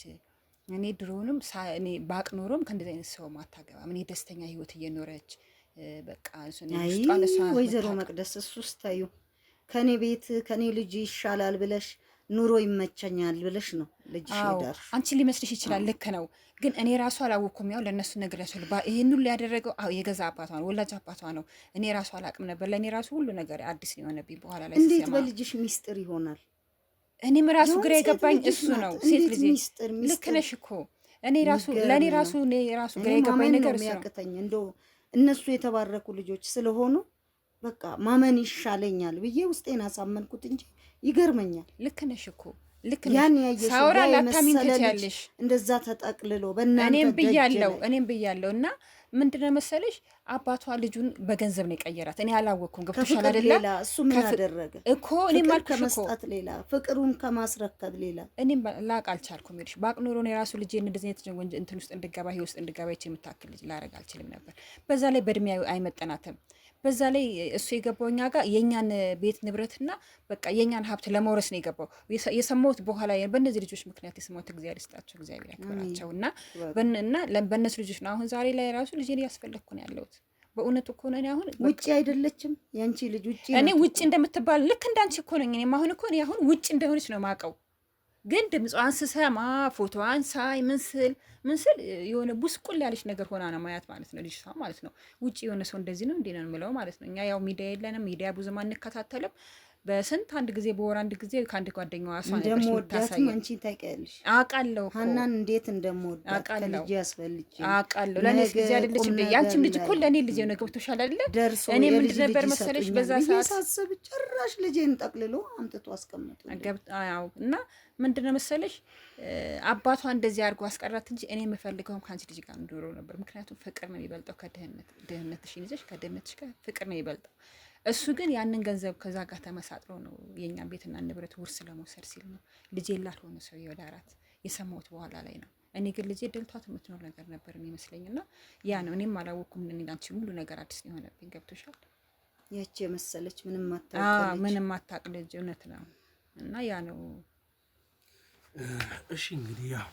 እኔ ድሮንም እኔ ባቅ ኖሮም ከእንደዚህ አይነት ሰው ማታገባም እኔ ደስተኛ ህይወት እየኖረች በቃ ወይዘሮ መቅደስ እሱስ ታዩ ከኔ ቤት ከኔ ልጅ ይሻላል ብለሽ ኑሮ ይመቸኛል ብለሽ ነው ልጅሽ ይዳር። አንቺ ሊመስልሽ ይችላል፣ ልክ ነው። ግን እኔ ራሱ አላወኩም። ያው ለእነሱ ነግሬያቸው ይሄን ሁሉ ያደረገው የገዛ አባቷ ነው፣ ወላጅ አባቷ ነው። እኔ ራሱ አላቅም ነበር። ለእኔ ራሱ ሁሉ ነገር አዲስ ነው የሆነብኝ በኋላ ላይ። እንዴት በልጅሽ ሚስጥር ይሆናል? እኔም ራሱ ግራ የገባኝ እሱ ነው። ሴት ልጅ ልክ ነሽ እኮ እኔ ራሱ ለእኔ ራሱ ግራ የገባኝ ነገር እሱ ነው። እንደው እነሱ የተባረኩ ልጆች ስለሆኑ በቃ ማመን ይሻለኛል ብዬ ውስጤን አሳመንኩት እንጂ ይገርመኛል። ልክ ነሽ እኮ ልክ ነሽ። ሳውራ ላታሚን ትችያለሽ። እንደዛ ተጠቅልሎ በእናንተ እኔም ብያለሁ። እና ምንድነው መሰለሽ አባቷ ልጁን በገንዘብ ነው የቀየራት። እኔ አላወቅኩም። ገብቶሻል አይደለ? እሱ ምን አደረገ እኮ እኔም አልኩሽ እኮ ከመስጠት ሌላ ፍቅሩን ከማስረከብ ሌላ እኔም ላቅ አልቻልኩም። ይልሽ ባቅ ኖሮ ነው የራሱ ልጅ እንደዚህ አይነት እንትን ውስጥ እንድገባ ህይወት ውስጥ እንድገባ የምታክል ልጅ ላረግ አልችልም ነበር። በዛ ላይ በእድሜ አይመጠናትም። በዛ ላይ እሱ የገባው እኛ ጋር የኛን ቤት ንብረትና በቃ የኛን ሀብት ለመውረስ ነው የገባው። የሰማሁት በኋላ በእነዚህ ልጆች ምክንያት የሰማሁት እግዚአብሔር ይስጣቸው፣ እግዚአብሔር ያክብራቸው። እና በእነሱ ልጆች ነው አሁን ዛሬ ላይ ራሱ ልጄን እያስፈለግኩ ነው ያለሁት። በእውነቱ እኮ ነው። እኔ አሁን ውጪ አይደለችም ያንቺ ልጅ ውጪ እኔ ውጪ እንደምትባል ልክ እንዳንቺ እኮ ነኝ። እኔም አሁን እኮ እኔ አሁን ውጪ እንደሆነች ነው የማውቀው። ግን ድምጿን ስሰማ ፎቶዋን ሳይ ምን ስል የሆነ ቡስቁል ያለች ነገር ሆና ነው ማያት ማለት ነው ልጅቷ ማለት ነው። ውጪ የሆነ ሰው እንደዚህ ነው እንዴ ነው የምለው ማለት ነው። እኛ ያው ሚዲያ የለንም፣ ሚዲያ ብዙም አንከታተልም። በስንት አንድ ጊዜ በወር አንድ ጊዜ ከአንድ ጓደኛዋ እሷ ነበር እንደምወዳትም አንቺ ታውቂያለሽ። አውቃለሁ እኮ ሀናን እንዴት እንደምወዳት ከልጅ ያስፈልጭ አውቃለሁ። ለኔ ጊዜ አይደለች እንዴ ያንቺም ልጅ እኮ ለኔ ልጅ ነው። ገብቶሻል አይደለ? እኔ ምንድን ነበር መሰለሽ በዛ ሰዓት ሳስብ ጭራሽ ልጄን ጠቅልሎ አምጥቶ አስቀመጡ። አዎ እና ምንድነው መሰለሽ አባቷ እንደዚህ አድርጎ አስቀራት እንጂ እኔ የምፈልገውም ከአንቺ ልጅ ጋር እንድኖር ነበር። ምክንያቱም ፍቅር ነው የሚበልጠው ከድህነት፣ ድህነትሽን ይዘሽ ከድህነትሽ ጋር ፍቅር ነው የሚበልጠው። እሱ ግን ያንን ገንዘብ ከዛ ጋር ተመሳጥሮ ነው የኛን ቤትና ንብረት ውርስ ለመውሰድ ሲል ነው ልጄ ላልሆነ ሰው የዳራት የሰማሁት በኋላ ላይ ነው። እኔ ግን ልጄ ደልቷት የምትኖር ነገር ነበር የሚመስለኝና ያ ነው። እኔም አላወኩም። አንቺ ሁሉ ነገር አዲስ ነው የሆነብኝ። ገብቶሻል? ያቺ የመሰለች ምንም አታውቅ ልጅ እውነት ነው። እና ያ ነው። እሺ እንግዲህ ያው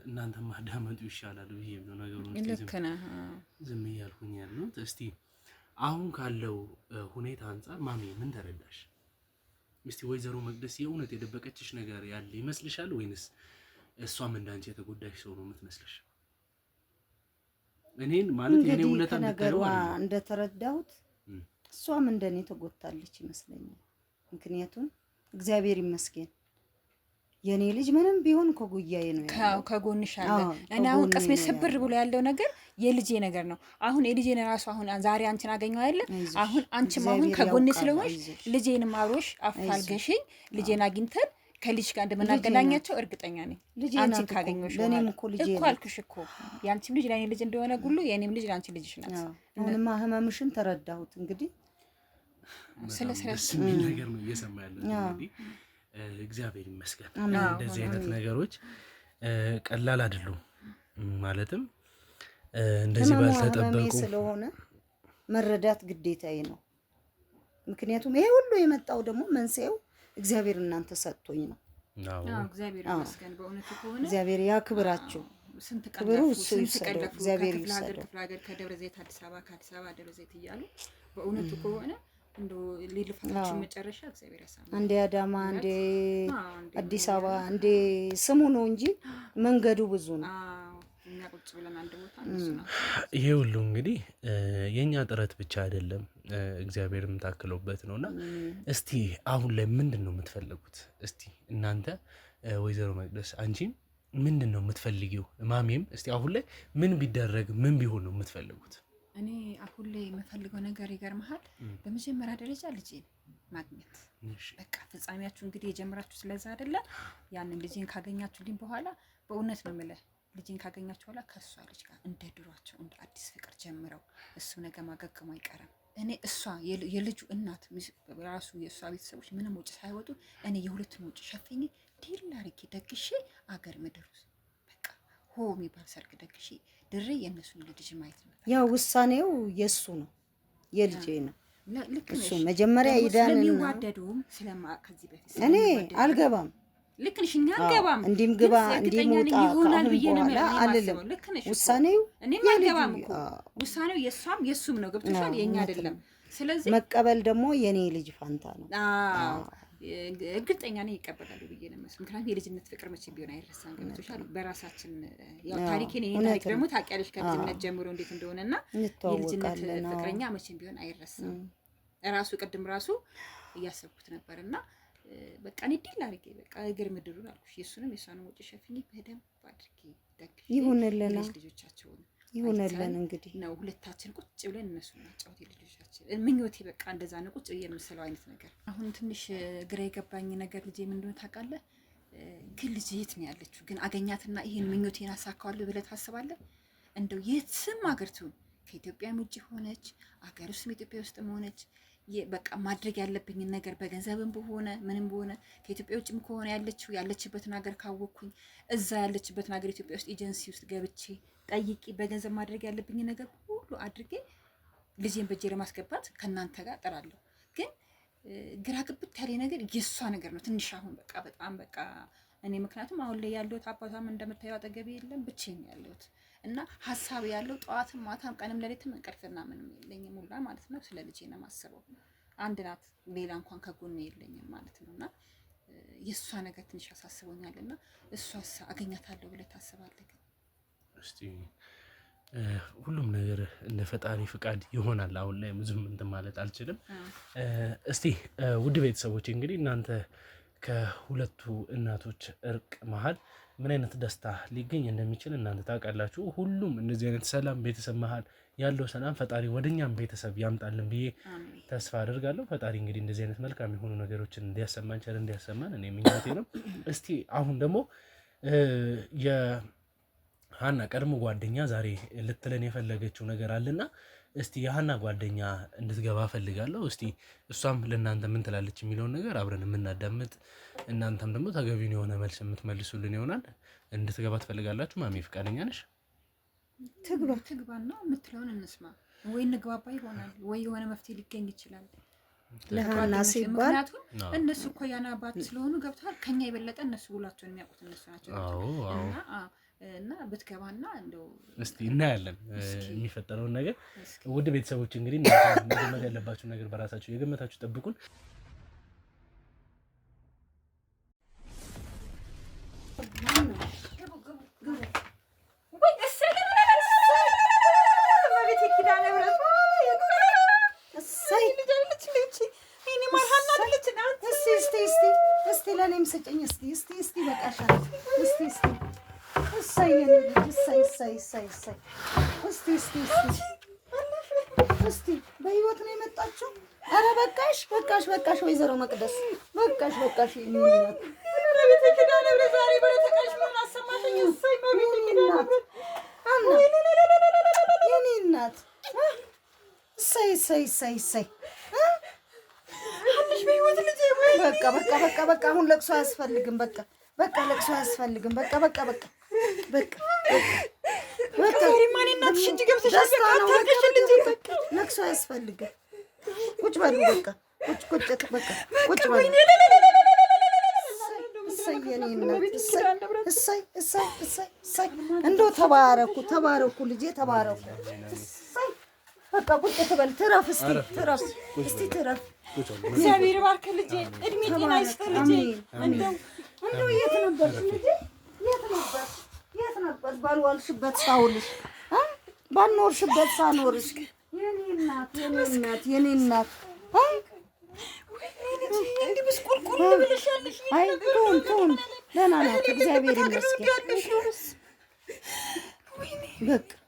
እናንተ ማዳመጡ ይሻላል ብዬ ነው ነገሩን ልክ ነህ። ዝም እያልኩኝ ያሉት እስቲ አሁን ካለው ሁኔታ አንፃር ማሚ ምን ተረዳሽ? እስቲ ወይዘሮ መቅደስ የእውነት የደበቀችሽ ነገር ያለ ይመስልሻል ወይንስ እሷም እንዳንቺ የተጎዳሽ ሰው ነው የምትመስልሽ? እኔን ማለት የኔ ውለታ እንደተነገረው እንደተረዳሁት እሷም እንደኔ ተጎድታለች ይመስለኛል። ምክንያቱም እግዚአብሔር ይመስገን የኔ ልጅ ምንም ቢሆን ከጉያዬ ነው ያለው፣ ከጎንሽ አለ። እኔ አሁን ቀስሜ ስብር ብሎ ያለው ነገር የልጄ ነገር ነው። አሁን የልጄን ራሱ አሁን ዛሬ አንቺን አገኘው አይደለ? አሁን አንቺም አሁን ከጎኔ ስለሆንሽ ልጄንም አብሮሽ አፋልገሽኝ ልጄን አግኝተን ከልጅ ጋር እንደምናገናኛቸው እርግጠኛ ነኝ። አንቺን ካገኘሽ እኮ አልኩሽ እኮ ያንቺም ልጅ ለኔ ልጅ እንደሆነ ሁሉ የኔም ልጅ ለአንቺ ልጅሽ ናት። አሁንማ ህመምሽን ተረዳሁት። እንግዲህ ስለ ነገር ነው እየሰማ ያለው እንግዲህ እግዚአብሔር ይመስገን። እንደዚህ አይነት ነገሮች ቀላል አይደሉም። ማለትም እንደዚህ ባልተጠበቁ ስለሆነ መረዳት ግዴታዬ ነው። ምክንያቱም ይሄ ሁሉ የመጣው ደግሞ መንስኤው እግዚአብሔር እናንተ ሰጥቶኝ ነው። እግዚአብሔር ይመስገን። በእውነቱ ከሆነ እግዚአብሔር ያክብራችሁ። ስንት ክብሩ እሱ ይሰጠው። እግዚአብሔር ይሰጠው። ክፍለ ሀገር ከደብረ ዘይት አዲስ አበባ፣ ከአዲስ አበባ ደብረ ዘይት እያሉ በእውነቱ ከሆነ እንደው ሊልፋታችሁ መጨረሻ እግዚአብሔር ያሳምነው። አንዴ አዳማ፣ አንዴ አዲስ አበባ፣ አንዴ ስሙ ነው እንጂ መንገዱ ብዙ ነው። እኛ ቁጭ ብለን አንድ ቦታ እነሱ ነው። ይሄ ሁሉ እንግዲህ የኛ ጥረት ብቻ አይደለም እግዚአብሔርም ታክሎበት ነውና እስቲ አሁን ላይ ምንድነው የምትፈልጉት? እስቲ እናንተ ወይዘሮ መቅደስ አንቺም ምንድነው የምትፈልጊው? ማሚም እስቲ አሁን ላይ ምን ቢደረግ ምን ቢሆን ነው የምትፈልጉት? እኔ አሁን ላይ የምፈልገው ነገር ይገርምሃል፣ በመጀመሪያ ደረጃ ልጄን ማግኘት። በቃ ፍጻሜያችሁ እንግዲህ የጀመራችሁ ስለዛ አይደለ? ያንን ልጄን ካገኛችሁልኝ በኋላ በእውነት ነው የምልህ ልጅን ካገኛችሁ በኋላ ከሷ ልጅ ጋር እንደ ድሯቸው እንደ አዲስ ፍቅር ጀምረው እሱ ነገ ማገገሙ አይቀርም። እኔ እሷ የልጁ እናት ራሱ የእሷ ቤተሰቦች ምንም ወጪ ሳይወጡ እኔ የሁለቱን ወጪ ሸፍኜ ዲል አድርጌ ደግሼ አገር ምድር በቃ ሆ የሚባል ሰርግ ደግሼ ድሬ የእነሱን ልጅ ማየት ነው። ያው ውሳኔው የእሱ ነው የልጄ ነው። እሱ መጀመሪያ ይዳንና ስለሚዋደዱም ከዚህ በፊት እኔ አልገባም ልክ ነሽ። እኛ አንገባም እንዲም ግባ እንዲም ወጣ ይሆናል ብዬ ነው አልልም። ውሳኔው እኔም አልገባም እኮ ውሳኔው የሷም የሱም ነው። ገብቶሻል? የኛ አይደለም። ስለዚህ መቀበል ደግሞ የኔ ልጅ ፋንታ ነው። እርግጠኛ ነኝ ይቀበላሉ ብዬ ነው የማስበው። ምክንያቱም የልጅነት ፍቅር መቼም ቢሆን አይረሳም። ገብቶሻል? በራሳችን ያው ታሪኬን የኔ ታሪክ ደግሞ ታውቂያለሽ ከልጅነት ጀምሮ እንዴት እንደሆነና የልጅነት ፍቅረኛ መቼም ቢሆን አይረሳም። ራሱ ቅድም ራሱ እያሰብኩት ነበርና በቃ እኔ ዲል አድርጌ በቃ እግር ምድሩን አልኩሽ የሱንም የሷንም ወጪ ሸፍኜ በደንብ አድርጌ ደግሼ ይሁንልን ልጆቻቸውን ይሁንልን እንግዲህ ነው ሁለታችን ቁጭ ብለን እነሱን እናጫወት ልጆቻችን ምኞቴ በቃ እንደዛ ነው ቁጭ ብዬ የምስለው አይነት ነገር። አሁን ትንሽ ግራ የገባኝ ነገር ልጄ ምን እንደሆነ ታውቃለህ? ግን ልጄ የት ነው ያለችው? ግን አገኛትና ይሄን ምኞቴን አሳካዋለሁ ብለህ ታስባለህ? እንደው የትም ሀገር ትሁን ከኢትዮጵያም ውጭ ሆነች አገር ውስጥም ኢትዮጵያ ውስጥም ሆነች በቃ ማድረግ ያለብኝን ነገር በገንዘብም በሆነ ምንም በሆነ ከኢትዮጵያ ውጭም ከሆነ ያለችበትን ሀገር ካወቅኩኝ እዛ ያለችበትን ሀገር ኢትዮጵያ ውስጥ ኤጀንሲ ውስጥ ገብቼ ጠይቄ በገንዘብ ማድረግ ያለብኝን ነገር ሁሉ አድርጌ ልጄን በእጄ ለማስገባት ከእናንተ ጋር እጥራለሁ። ግን ግራ ግብት ያለ ነገር የእሷ ነገር ነው ትንሽ አሁን በቃ በጣም በቃ እኔ ምክንያቱም አሁን ላይ ያለሁት አባቷም እንደምታየው አጠገቤ የለም ብቻዬን ያለሁት እና ሀሳብ ያለው ጠዋትም ማታም ቀንም ለሌትም እንቅልፍና ምንም የለኝም ሁላ ማለት ነው። ስለ ልጄ ነው የማስበው። አንድ ናት ሌላ እንኳን ከጎኔ የለኝም ማለት ነውና የእሷ ነገር ትንሽ ያሳስቦኛልና እሷስ አገኛታለሁ ብለህ ታስባለህ? ግን እስቲ ሁሉም ነገር እንደ ፈጣሪ ፍቃድ ይሆናል። አሁን ላይ ብዙም እንትን ማለት አልችልም። እስቲ ውድ ቤተሰቦች እንግዲህ እናንተ ከሁለቱ እናቶች እርቅ መሀል ምን አይነት ደስታ ሊገኝ እንደሚችል እናንተ ታውቃላችሁ። ሁሉም እንደዚህ አይነት ሰላም ቤተሰብ መሀል ያለው ሰላም ፈጣሪ ወደኛም ቤተሰብ ያምጣልን ብዬ ተስፋ አደርጋለሁ። ፈጣሪ እንግዲህ እንደዚህ አይነት መልካም የሆኑ ነገሮችን እንዲያሰማን ቸር እንዲያሰማን እኔ ምኞቴ ነው። እስቲ አሁን ደግሞ የሀና ቀድሞ ጓደኛ ዛሬ ልትለን የፈለገችው ነገር አለና እስቲ የሀና ጓደኛ እንድትገባ ፈልጋለሁ። እስቲ እሷም ለእናንተ ምን ትላለች የሚለውን ነገር አብረን የምናዳምጥ እናንተም ደግሞ ተገቢውን የሆነ መልስ የምትመልሱልን ይሆናል። እንድትገባ ትፈልጋላችሁ? ማሚ ፈቃደኛ ነሽ? ትግባና የምትለውን እንስማ። ወይ እንግባባ ይሆናል ወይ የሆነ መፍትሄ ሊገኝ ይችላል። ለሀና ሲባል ምክንያቱም እነሱ እኮ ያና አባት ስለሆኑ ገብተዋል። ከኛ የበለጠ እነሱ ውላቸውን የሚያውቁት እነሱ ናቸው። እና ብትገባና እንደው እስቲ እናያለን የሚፈጠረውን ነገር። ውድ ቤተሰቦች እንግዲህ መገመት ያለባችሁ ነገር በራሳችሁ የገመታችሁ ጠብቁን። እስቲ ለእኔም ስጭኝ እስቲ በቃሻል እስቲ እስቲ በህይወት ነው የመጣችው። ኧረ በቃሽ ወይዘሮ መቅደስ በቃሽ የኔ እናት እሰይ በቃ አሁን ለቅሶ አያስፈልግም። በቃ ለቅሶ አያስፈልግም። በቃ ለቅሶ አያስፈልግም። ቁጭ በሉ በቃ ቁጭ በሉ። እሰይ እንደው ተባረኩ ልጄ ተባረኩ። በቃ ቁጭ ትበል ትረፍ። እስቲ ትረፍ። እግዚአብሔር ይባርክ ልጄ፣ እድሜ ጤና ይስጥህ ልጄ። እንደው የት ነበር ባልዋልሽበት ሳውልሽ ባልኖርሽበት ሳኖርሽ የኔ እናት እንዲህ ብስቁልቁል ብለሻለሽ። አይ ቶን ደህና ናት እግዚአብሔር ይመስገን።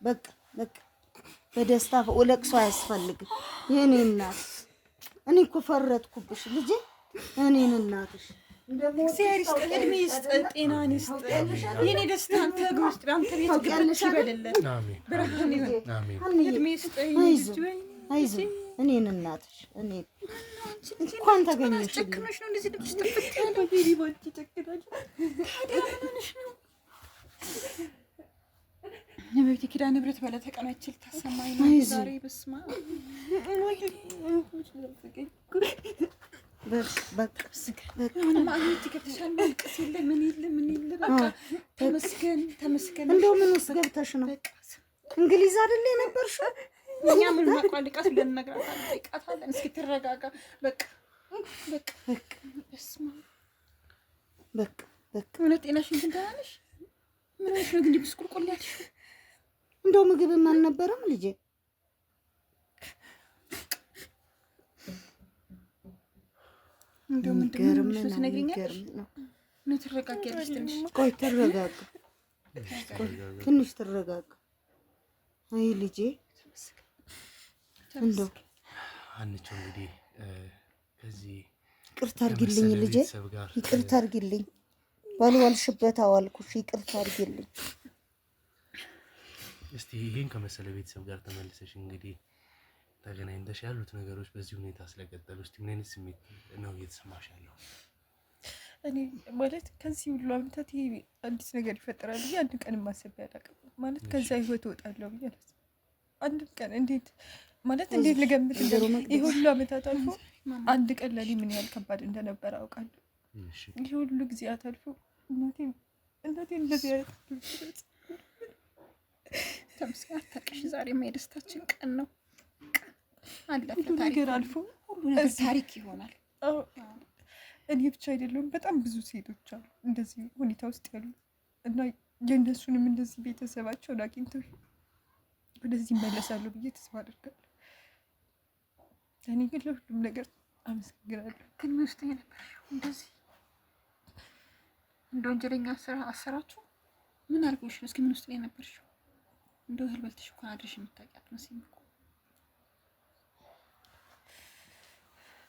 በቃ በደስታ ለቅሶ አያስፈልግም የኔ እናት። እኔ እኮ ፈረጥኩብሽ ልጄ፣ እኔን እናትሽ እግዚአብሔር ይስጥ፣ እድሜ ይስጥ፣ ጤናን ይስጥ። የኔ ደስታ አንተ እግር ውስጥ አንተ ቤት ግብት ይበልለት፣ ብርሃን ይሁን። እድሜ ይስጥ። አይዞህ እኔን እናትሽ እኔ እንኳን ተገኘሽ። ጨክነሽ ነው እንደዚህ ድምፅሽ ጥፍት ያለው? ታዲያ ምን ሆነሽ ነው? የቤተ ኪዳነ ምህረት ባለ ተቀናችል ታሰማኝ ነው ዛሬ። በስመ አብ በቃ ማግኘት ይከብድሻል። ማልቀስ የለ ምን የለ ምን የለ። በቃ ተመስገን ተመስገን። እንደው ምን ውስጥ ገብተሽ ነው? እንግሊዝ አይደል የነበርሽው? እኛ ምን ማቋልቃት ብለን እነግራታለን፣ ጠይቃታለን። እስኪ ትረጋጋ። በቃ በቃ በቃ በስመ አብ በቃ በቃ። እውነት ጤናሽን ግን ደህና ነሽ? ምን ሆነሽ ነው ግን እንዲህ ብስቁልቁል ያልሽው? እንደው ምግብም አልነበረም ልጄ? እንደው ምንድን ነው ትነግሪኛለሽ? ነው ትረጋጊያለሽ? ትንሽ ቆይ ተረጋጋ፣ ትንሽ ተረጋጋ። አይ ልጄ እንደው አንቺው እንግዲህ ከዚህ ይቅርታ አድርጊልኝ ልጄ፣ ይቅርታ አድርጊልኝ። ባልዋልሽበት አዋልኩሽ፣ ይቅርታ አድርጊልኝ። እስቲ ይሄን ከመሰለ ቤተሰብ ጋር ተመልሰሽ እንግዲህ ተገናኝተሽ ያሉት ነገሮች በዚህ ሁኔታ ስለቀጠሉ እስቲ ምን አይነት ስሜት ነው እየተሰማሽ ያለው? እኔ ማለት ከዚህ ሁሉ ዓመታት ይሄ አዲስ ነገር ይፈጠራል ብዬ አንድ ቀን ማሰብ ያላቅም ማለት ከዛ ህይወት እወጣለሁ ብዬ አላስብም። አንድ ቀን እንዴት ማለት እንዴት ልገምት ይሄ ሁሉ ዓመታት አልፎ አንድ ቀን ለኔ ምን ያህል ከባድ እንደነበረ አውቃለሁ። ይሄ ሁሉ ጊዜያት አልፎ እናቴን እንደዚህ አይነት ተመስገን አታውቅሽ። ዛሬማ የደስታችን ቀን ነው። አለፈ ሁሉ ነገር አልፎ ሁሉ ነገር ታሪክ ይሆናል። እኔ ብቻ አይደለሁም፣ በጣም ብዙ ሴቶች አሉ እንደዚህ ሁኔታ ውስጥ ያሉ እና የእነሱንም እንደዚህ ቤተሰባቸውን አግኝተው ወደዚህ ይመለሳሉ ብዬ ተስፋ አደርጋለሁ። እኔ ግን ለሁሉም ነገር አመሰግናለሁ። ግን ምን ውስጥ የነበርሽው እንደዚህ እንደ ወንጀለኛ አሰራችሁ? ምን አድርጎሽ ነው? እስኪ ምን ውስጥ የነበርሽው? እንደው እህል በልተሽ እኮ አድረሽ የምታውቂያት መስሎኝ እኮ።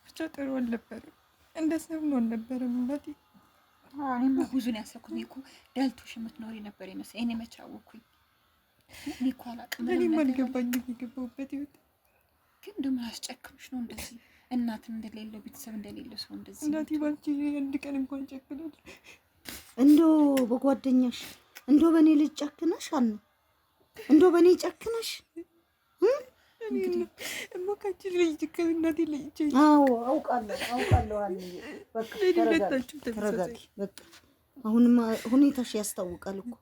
ብቻ ጥሩ አልነበረም፣ እንደ ሰው አልነበረም እናቴ። እኔማ ብዙ ነው ያሰብኩት። እኔ እኮ ደልቶሽ የምትኖሪ ነበር የመሰለኝ። እኔ መች አወኩኝ? እኔ እኮ አላውቅም። እኔም አልገባኝም የገባሁበት ህይወት። ግን እንደምን አስጨክምሽ ነው እንደዚህ? እናትም እንደሌለው ቤተሰብ እንደሌለው ሰው እንደዚህ እናቴ ባንቺ አንድ ቀን እንኳን ጨክናል? እንደው በጓደኛሽ እንደው በእኔ ልጅ ጨክነሽ አለ እንደው በእኔ ጨክነሽ እንግዲህ እሞካችን ልጅ ከእናቴ ለይቼ። አዎ አውቃለሁ አለ። በቃ ተረጋጊ። በቃ አሁንማ ሁኔታሽ ያስታውቃል እኮ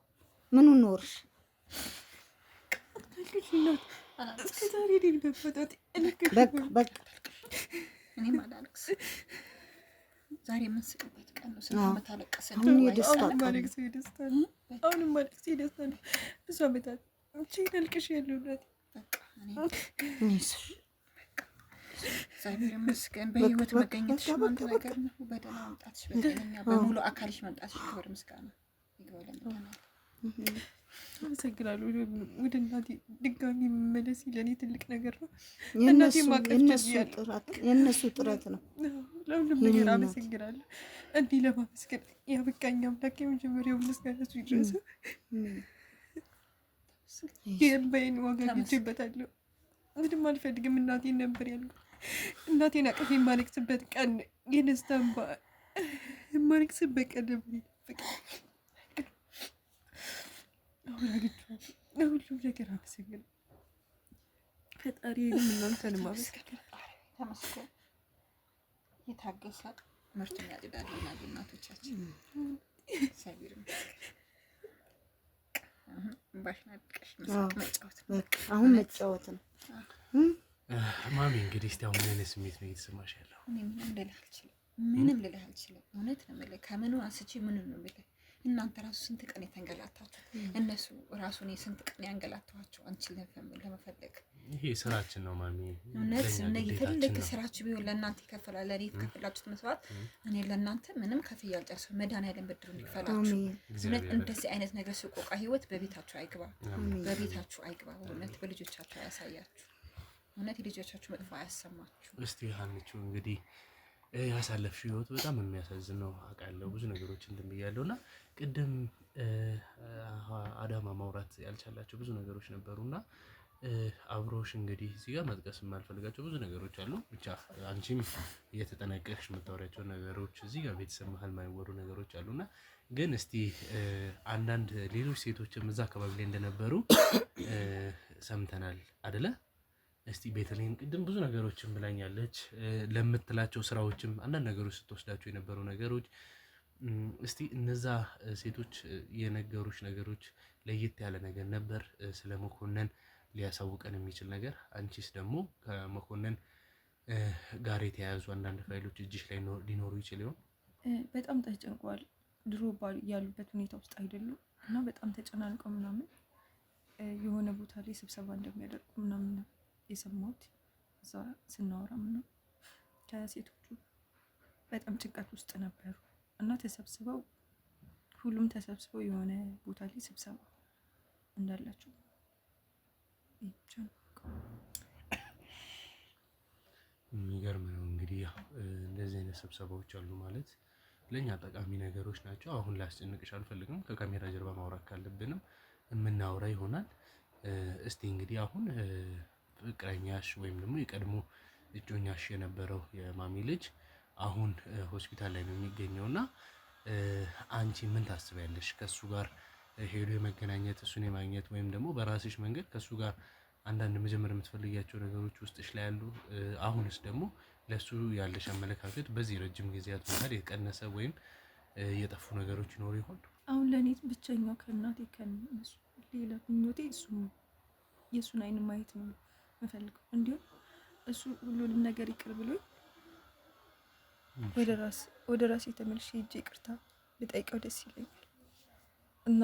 ምኑ ኖርሽ? በቃ እኔም አላለቅስ። ዛሬ የምንስቅበት ቀን ነው። ስንት ዓመት አለቀስን። አሁን የደስታ ቀን አሁንም ማለቅስ የደስታ ነው። ብዙ ዓመታት አልቅሽ ያለው እናቴ። እግዚአብሔር ይመስገን በህይወት መገኘትሽ አንድ ነገር ነው። በደህና መምጣትሽ፣ በጤነኛ በሙሉ አካልሽ መምጣትሽ ክብር ምስጋና ይግባው ለመድኃኒዓለም። አመሰግናለሁ። ወደ እናቴ ድጋሚ መመለስ ለእኔ ትልቅ ነገር ነው። እናቴ የእነሱ ጥረት ነው። ለሁሉም ነገር አመሰግናለሁ። እንዲህ ለማመስገን ያበቃኝ አምላክ የመጀመሪያው ምስጋና እሱ ይድረሰው። የእምባዬን ዋጋ ግጄበታለሁ። ምንም አልፈልግም። እናቴን ነበር ያልኩት። እናቴን አቅፌ የማለቅስበት ቀን የደስታ እንባ የማለቅስበት ቀን ነበር። አሁን አግኝቼዋለሁ። ለሁሉም ነገር አመሰግናለሁ። ፈጣሪንም እናንተንም አመሰግናለሁ። ተመስገን። የታገሰ ምርቱን ያጭዳል ይላሉ እናቶቻችን። እግዚአብሔር ይመስገን። እምባሽን አድርቀሽ መጫወት ነው። አሁን መጫወት ነው። ማሚ እንግዲህ እስቲ አሁን ምን አይነት ስሜት ነው እየተሰማሽ ያለው? እኔ ምንም ልልህ አልችልም። እውነት ነው የምልህ። ከምኑ አንስቼ ምንም ነው የምልህ። እናንተ ራሱ ስንት ቀን የተንገላታችሁ፣ እነሱ ራሱ እኔ ስንት ቀን ያንገላታኋቸው አንቺን ለመፈለግ። ይሄ ስራችን ነው ማሚ። እውነት ትልቅ ስራችሁ ቢሆን ለእናንተ ይከፈላል። ለእኔ የተከፈላችሁት መስዋዕት እኔ ለእናንተ ምንም ከፍዬ አልጨርስም። መድኃኒዓለም ብድሩን ይክፈላችሁ። እውነት እንደዚህ አይነት ነገር ስቆቃ ህይወት በቤታችሁ አይግባ፣ በቤታችሁ አይግባ። እውነት በልጆቻችሁ አያሳያችሁ። እውነት የልጆቻችሁ መጥፎ አያሰማችሁ። እስቲ ሀኒቹ እንግዲህ ያሳለፍሽው ህይወት በጣም የሚያሳዝን ነው አውቃለሁ። ብዙ ነገሮች እንትን ብያለሁ እና ቅድም አዳማ ማውራት ያልቻላቸው ብዙ ነገሮች ነበሩና አብሮሽ እንግዲህ እዚህ ጋር መጥቀስ የማልፈልጋቸው ብዙ ነገሮች አሉ። ብቻ አንቺም እየተጠነቀቅሽ የምታወሪያቸው ነገሮች እዚህ ጋር ቤተሰብ መሀል የማይወሩ ነገሮች አሉና ግን እስቲ አንዳንድ ሌሎች ሴቶችም እዛ አካባቢ ላይ እንደነበሩ ሰምተናል አይደለ? እስቲ ቤተልሔም ቅድም ብዙ ነገሮችን ብላኛለች። ለምትላቸው ስራዎችም አንዳንድ ነገሮች ስትወስዳቸው የነበሩ ነገሮች እስቲ እነዛ ሴቶች የነገሩሽ ነገሮች ለየት ያለ ነገር ነበር ስለ መኮንን ሊያሳውቀን የሚችል ነገር? አንቺስ ደግሞ ከመኮንን ጋር የተያያዙ አንዳንድ ፋይሎች እጅሽ ላይ ሊኖሩ ይችል ይሆን? በጣም ተጨንቋል። ድሮ ያሉበት ሁኔታ ውስጥ አይደሉም እና በጣም ተጨናንቀው ምናምን የሆነ ቦታ ላይ ስብሰባ እንደሚያደርጉ ምናምን የሰማሁት እዛ ስናወራ ምናምን ከሴቶቹ በጣም ጭንቀት ውስጥ ነበሩ እና ሁሉም ተሰብስበው የሆነ ቦታ ላይ ስብሰባ እንዳላቸው የሚገርም ነው። እንግዲህ እንደዚህ አይነት ስብሰባዎች አሉ ማለት ለእኛ ጠቃሚ ነገሮች ናቸው። አሁን ላስጨንቅሽ አልፈልግም። ከካሜራ ጀርባ ማውራት ካለብንም የምናወራ ይሆናል። እስቲ እንግዲህ አሁን ፍቅረኛሽ ወይም ደግሞ የቀድሞ እጮኛሽ የነበረው የማሚ ልጅ አሁን ሆስፒታል ላይ ነው የሚገኘው እና አንቺ ምን ታስቢያለሽ? ከእሱ ጋር ሄዶ የመገናኘት እሱን የማግኘት ወይም ደግሞ በራስሽ መንገድ ከእሱ ጋር አንዳንድ መጀመር የምትፈልጊያቸው ነገሮች ውስጥሽ ላይ ያሉ፣ አሁንስ ደግሞ ለእሱ ያለሽ አመለካከት በዚህ ረጅም ጊዜያት መሀል የቀነሰ ወይም የጠፉ ነገሮች ይኖሩ ይሆን? አሁን ለእኔ ብቸኛው ከእናቴ ከእነሱ ሌላ ምኞቴ የእሱን አይን ማየት ነው የምፈልገው። እንዲሁም እሱ ሁሉንም ነገር ይቅር ብሎኝ ወደ ራሴ ተመልሼ ሄጄ ይቅርታ ልጠይቀው ደስ ይለኛል እና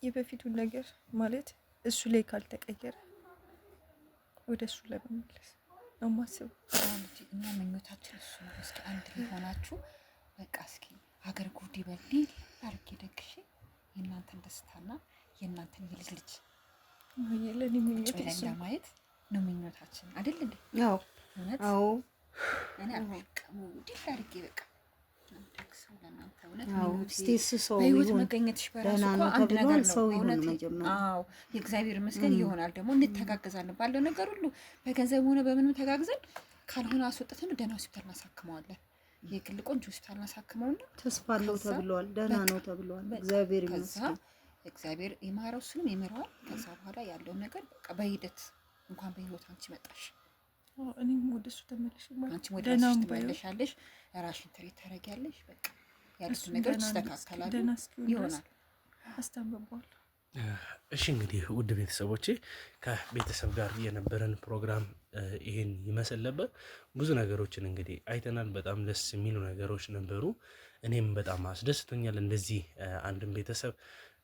የበፊቱን ነገር ማለት እሱ ላይ ካልተቀየረ ወደ እሱ ለመመለስ ነው ማስበው። እና ምኞታችን እሱ ነው። እስኪ አንድ ላይ ሆናችሁ በቃ እስኪ ሀገር ጉድ ይበል አርጌ ደግሼ የእናንተን ደስታና የእናንተን የልጅ ልጅ ለኔ ምኞቴ እሱ ነው ማየት ነው ምኞታችን አይደል እንዴ? አዎ አዎ። እኔ አልቀሙ ዲል አርጌ በቃ ሰው ለእናንተ እውነት በህይወት መገኘትሽ በራሱ እኮ አንድ ነገር ነው። እውነት አዎ፣ የእግዚአብሔር ይመስገን ይሆናል። ደግሞ እንተጋገዛለን ባለው ነገር ሁሉ በገንዘብ ሆነ በምንም ተጋግዘን ካልሆነ አስወጥተን ደህና ሆስፒታል እናሳክመዋለን። የግል ቆንጆ ሆስፒታል እናሳክመውና ተስፋ አለው ተብሏል። ደህና ነው ተብሏል። እግዚአብሔር ይመስገን። እግዚአብሔር ይማረው፣ እሱንም ይምረዋል። ከዛ በኋላ ያለውን ነገር በቃ በሂደት እንኳን በህይወት አንቺ መጣሽ፣ እኔም ወደ እሱ ተመለሽ ማለት አንቺ ወደ እሱ ተመለሻለሽ፣ ራስሽን ትሪት ታደርጊያለሽ። በቃ ያሉት ነገሮች ይስተካከላሉ ይሆናል። አስተምባለሁ። እሺ እንግዲህ ውድ ቤተሰቦቼ ከቤተሰብ ጋር የነበረን ፕሮግራም ይሄን ይመስል ነበር። ብዙ ነገሮችን እንግዲህ አይተናል። በጣም ደስ የሚሉ ነገሮች ነበሩ። እኔም በጣም አስደስቶኛል። እንደዚህ አንድን ቤተሰብ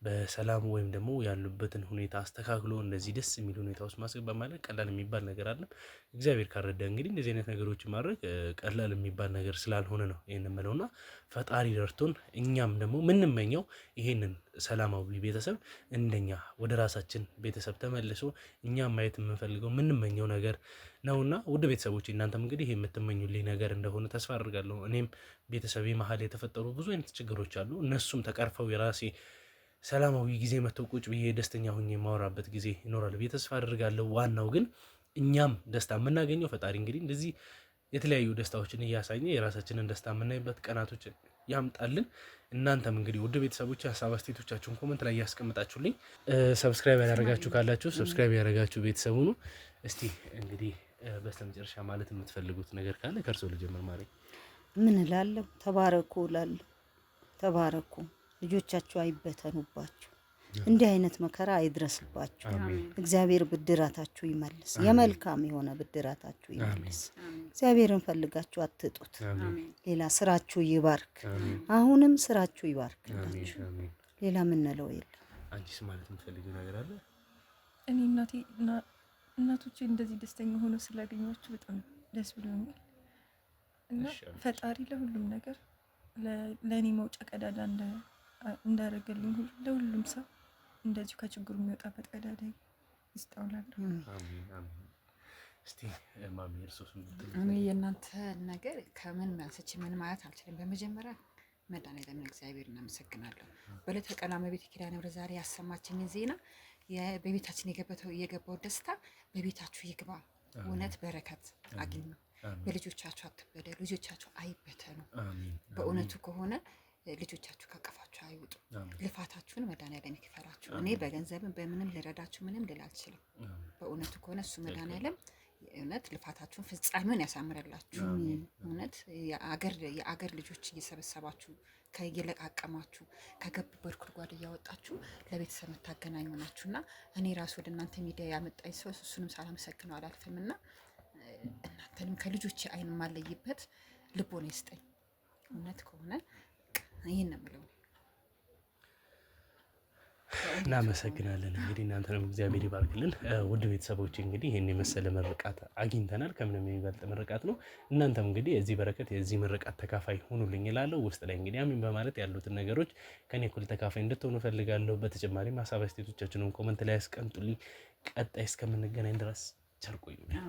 በሰላም ወይም ደግሞ ያሉበትን ሁኔታ አስተካክሎ እንደዚህ ደስ የሚል ሁኔታ ውስጥ ማስገባት ማለት ቀላል የሚባል ነገር አይደለም። እግዚአብሔር ካረዳ እንግዲህ እንደዚህ አይነት ነገሮችን ማድረግ ቀላል የሚባል ነገር ስላልሆነ ነው ይሄን የምለውና ፈጣሪ ደርቶን እኛም ደግሞ ምንመኘው ይሄንን ሰላማዊ ቤተሰብ እንደኛ ወደ ራሳችን ቤተሰብ ተመልሶ እኛም ማየት የምንፈልገው ምንመኘው ነገር ነውና ውድ ቤተሰቦች እናንተም እንግዲህ ይሄ የምትመኙልኝ ነገር እንደሆነ ተስፋ አድርጋለሁ። እኔም ቤተሰቤ መሀል የተፈጠሩ ብዙ አይነት ችግሮች አሉ። እነሱም ተቀርፈው የራሴ ሰላማዊ ጊዜ መጥቶ ቁጭ ብዬ ደስተኛ ሆኜ የማወራበት ጊዜ ይኖራል ብዬ ተስፋ አድርጋለሁ። ዋናው ግን እኛም ደስታ የምናገኘው ፈጣሪ እንግዲህ እንደዚህ የተለያዩ ደስታዎችን እያሳኘ የራሳችንን ደስታ የምናይበት ቀናቶች ያምጣልን። እናንተም እንግዲህ ውድ ቤተሰቦች ሀሳብ አስተያየቶቻችሁን ኮመንት ላይ ያስቀምጣችሁልኝ። ሰብስክራይብ ያደረጋችሁ ካላችሁ ሰብስክራይብ ያደረጋችሁ ቤተሰቡ ነው። እስቲ እንግዲህ በስተመጨረሻ ማለት የምትፈልጉት ነገር ካለ ከእርሶ ልጀምር። ማለት ምን እላለሁ? ተባረኩ እላለሁ። ተባረኩ፣ ልጆቻችሁ አይበተኑባችሁ፣ እንዲህ አይነት መከራ አይድረስባችሁ። እግዚአብሔር ብድራታችሁ ይመልስ፣ የመልካም የሆነ ብድራታችሁ ይመልስ። እግዚአብሔርን ፈልጋችሁ አትጡት። ሌላ ስራችሁ ይባርክ። አሁንም ስራችሁ ይባርክላችሁ። ሌላ ምንለው የለም። አንቺስ ማለት የምትፈልጊው ነገር አለ? እኔ እናቶቼ እንደዚህ ደስተኛ ሆነው ስላገኟችሁ በጣም ደስ ብሎኛል እና ፈጣሪ ለሁሉም ነገር ለእኔ መውጫ ቀዳዳ እንዳደረገልኝ ሁሉ ለሁሉም ሰው እንደዚሁ ከችግሩ የሚወጣበት ቀዳዳ ይስጠውላለሁ። እስቲ ማሚ እርሶስ እኔ የእናንተ ነገር ከምን አንስቼ ምን ማለት አልችልም። በመጀመሪያ መድኃኒዓለምን እግዚአብሔር እናመሰግናለሁ። በዕለተ ቀኑ እመቤቴ ኪዳነ ምሕረት ዛሬ ያሰማችኝን ዜና በቤታችን የገባው ደስታ በቤታችሁ ይግባ። እውነት በረከት አግኙ። በልጆቻችሁ አትበደሉ፣ ልጆቻችሁ አይበተኑ። በእውነቱ ከሆነ ልጆቻችሁ ካቀፋችሁ አይውጡ። ልፋታችሁን መድኃኒዓለም ይክፈላችሁ። እኔ በገንዘብም በምንም ልረዳችሁ ምንም ልል አልችልም። በእውነቱ ከሆነ እሱ መድኃኒዓለም እውነት ልፋታችሁን ፍጻሜውን ያሳምረላችሁ። እውነት የአገር ልጆች እየሰበሰባችሁ እየለቃቀማችሁ ከገቡበት ጉድጓድ እያወጣችሁ ለቤተሰብ የምታገናኙ ናችሁና እኔ ራሱ ወደ እናንተ ሚዲያ ያመጣኝ ሰው እሱንም ሳላመሰግነው አላልፍምና እናንተንም ከልጆቼ አይን ማለይበት ልቦና ይስጠኝ። እውነት ከሆነ ይሄን ነው የምለው። እናመሰግናለን። እንግዲህ እናንተንም እግዚአብሔር ይባርክልን። ውድ ቤተሰቦች እንግዲህ ይሄን የመሰለ ምርቃት አግኝተናል። ከምንም የሚበልጥ ምርቃት ነው። እናንተም እንግዲህ የዚህ በረከት የዚህ ምርቃት ተካፋይ ሁኑልኝ እላለሁ። ውስጥ ላይ እንግዲህ አሚን በማለት ያሉትን ነገሮች ከኔ እኩል ተካፋይ እንድትሆኑ ፈልጋለሁ። በተጨማሪም ሀሳብ አስተያየቶቻችንን ኮመንት ላይ ያስቀምጡልኝ። ቀጣይ እስከምንገናኝ ድረስ ቸር ቆዩልኝ።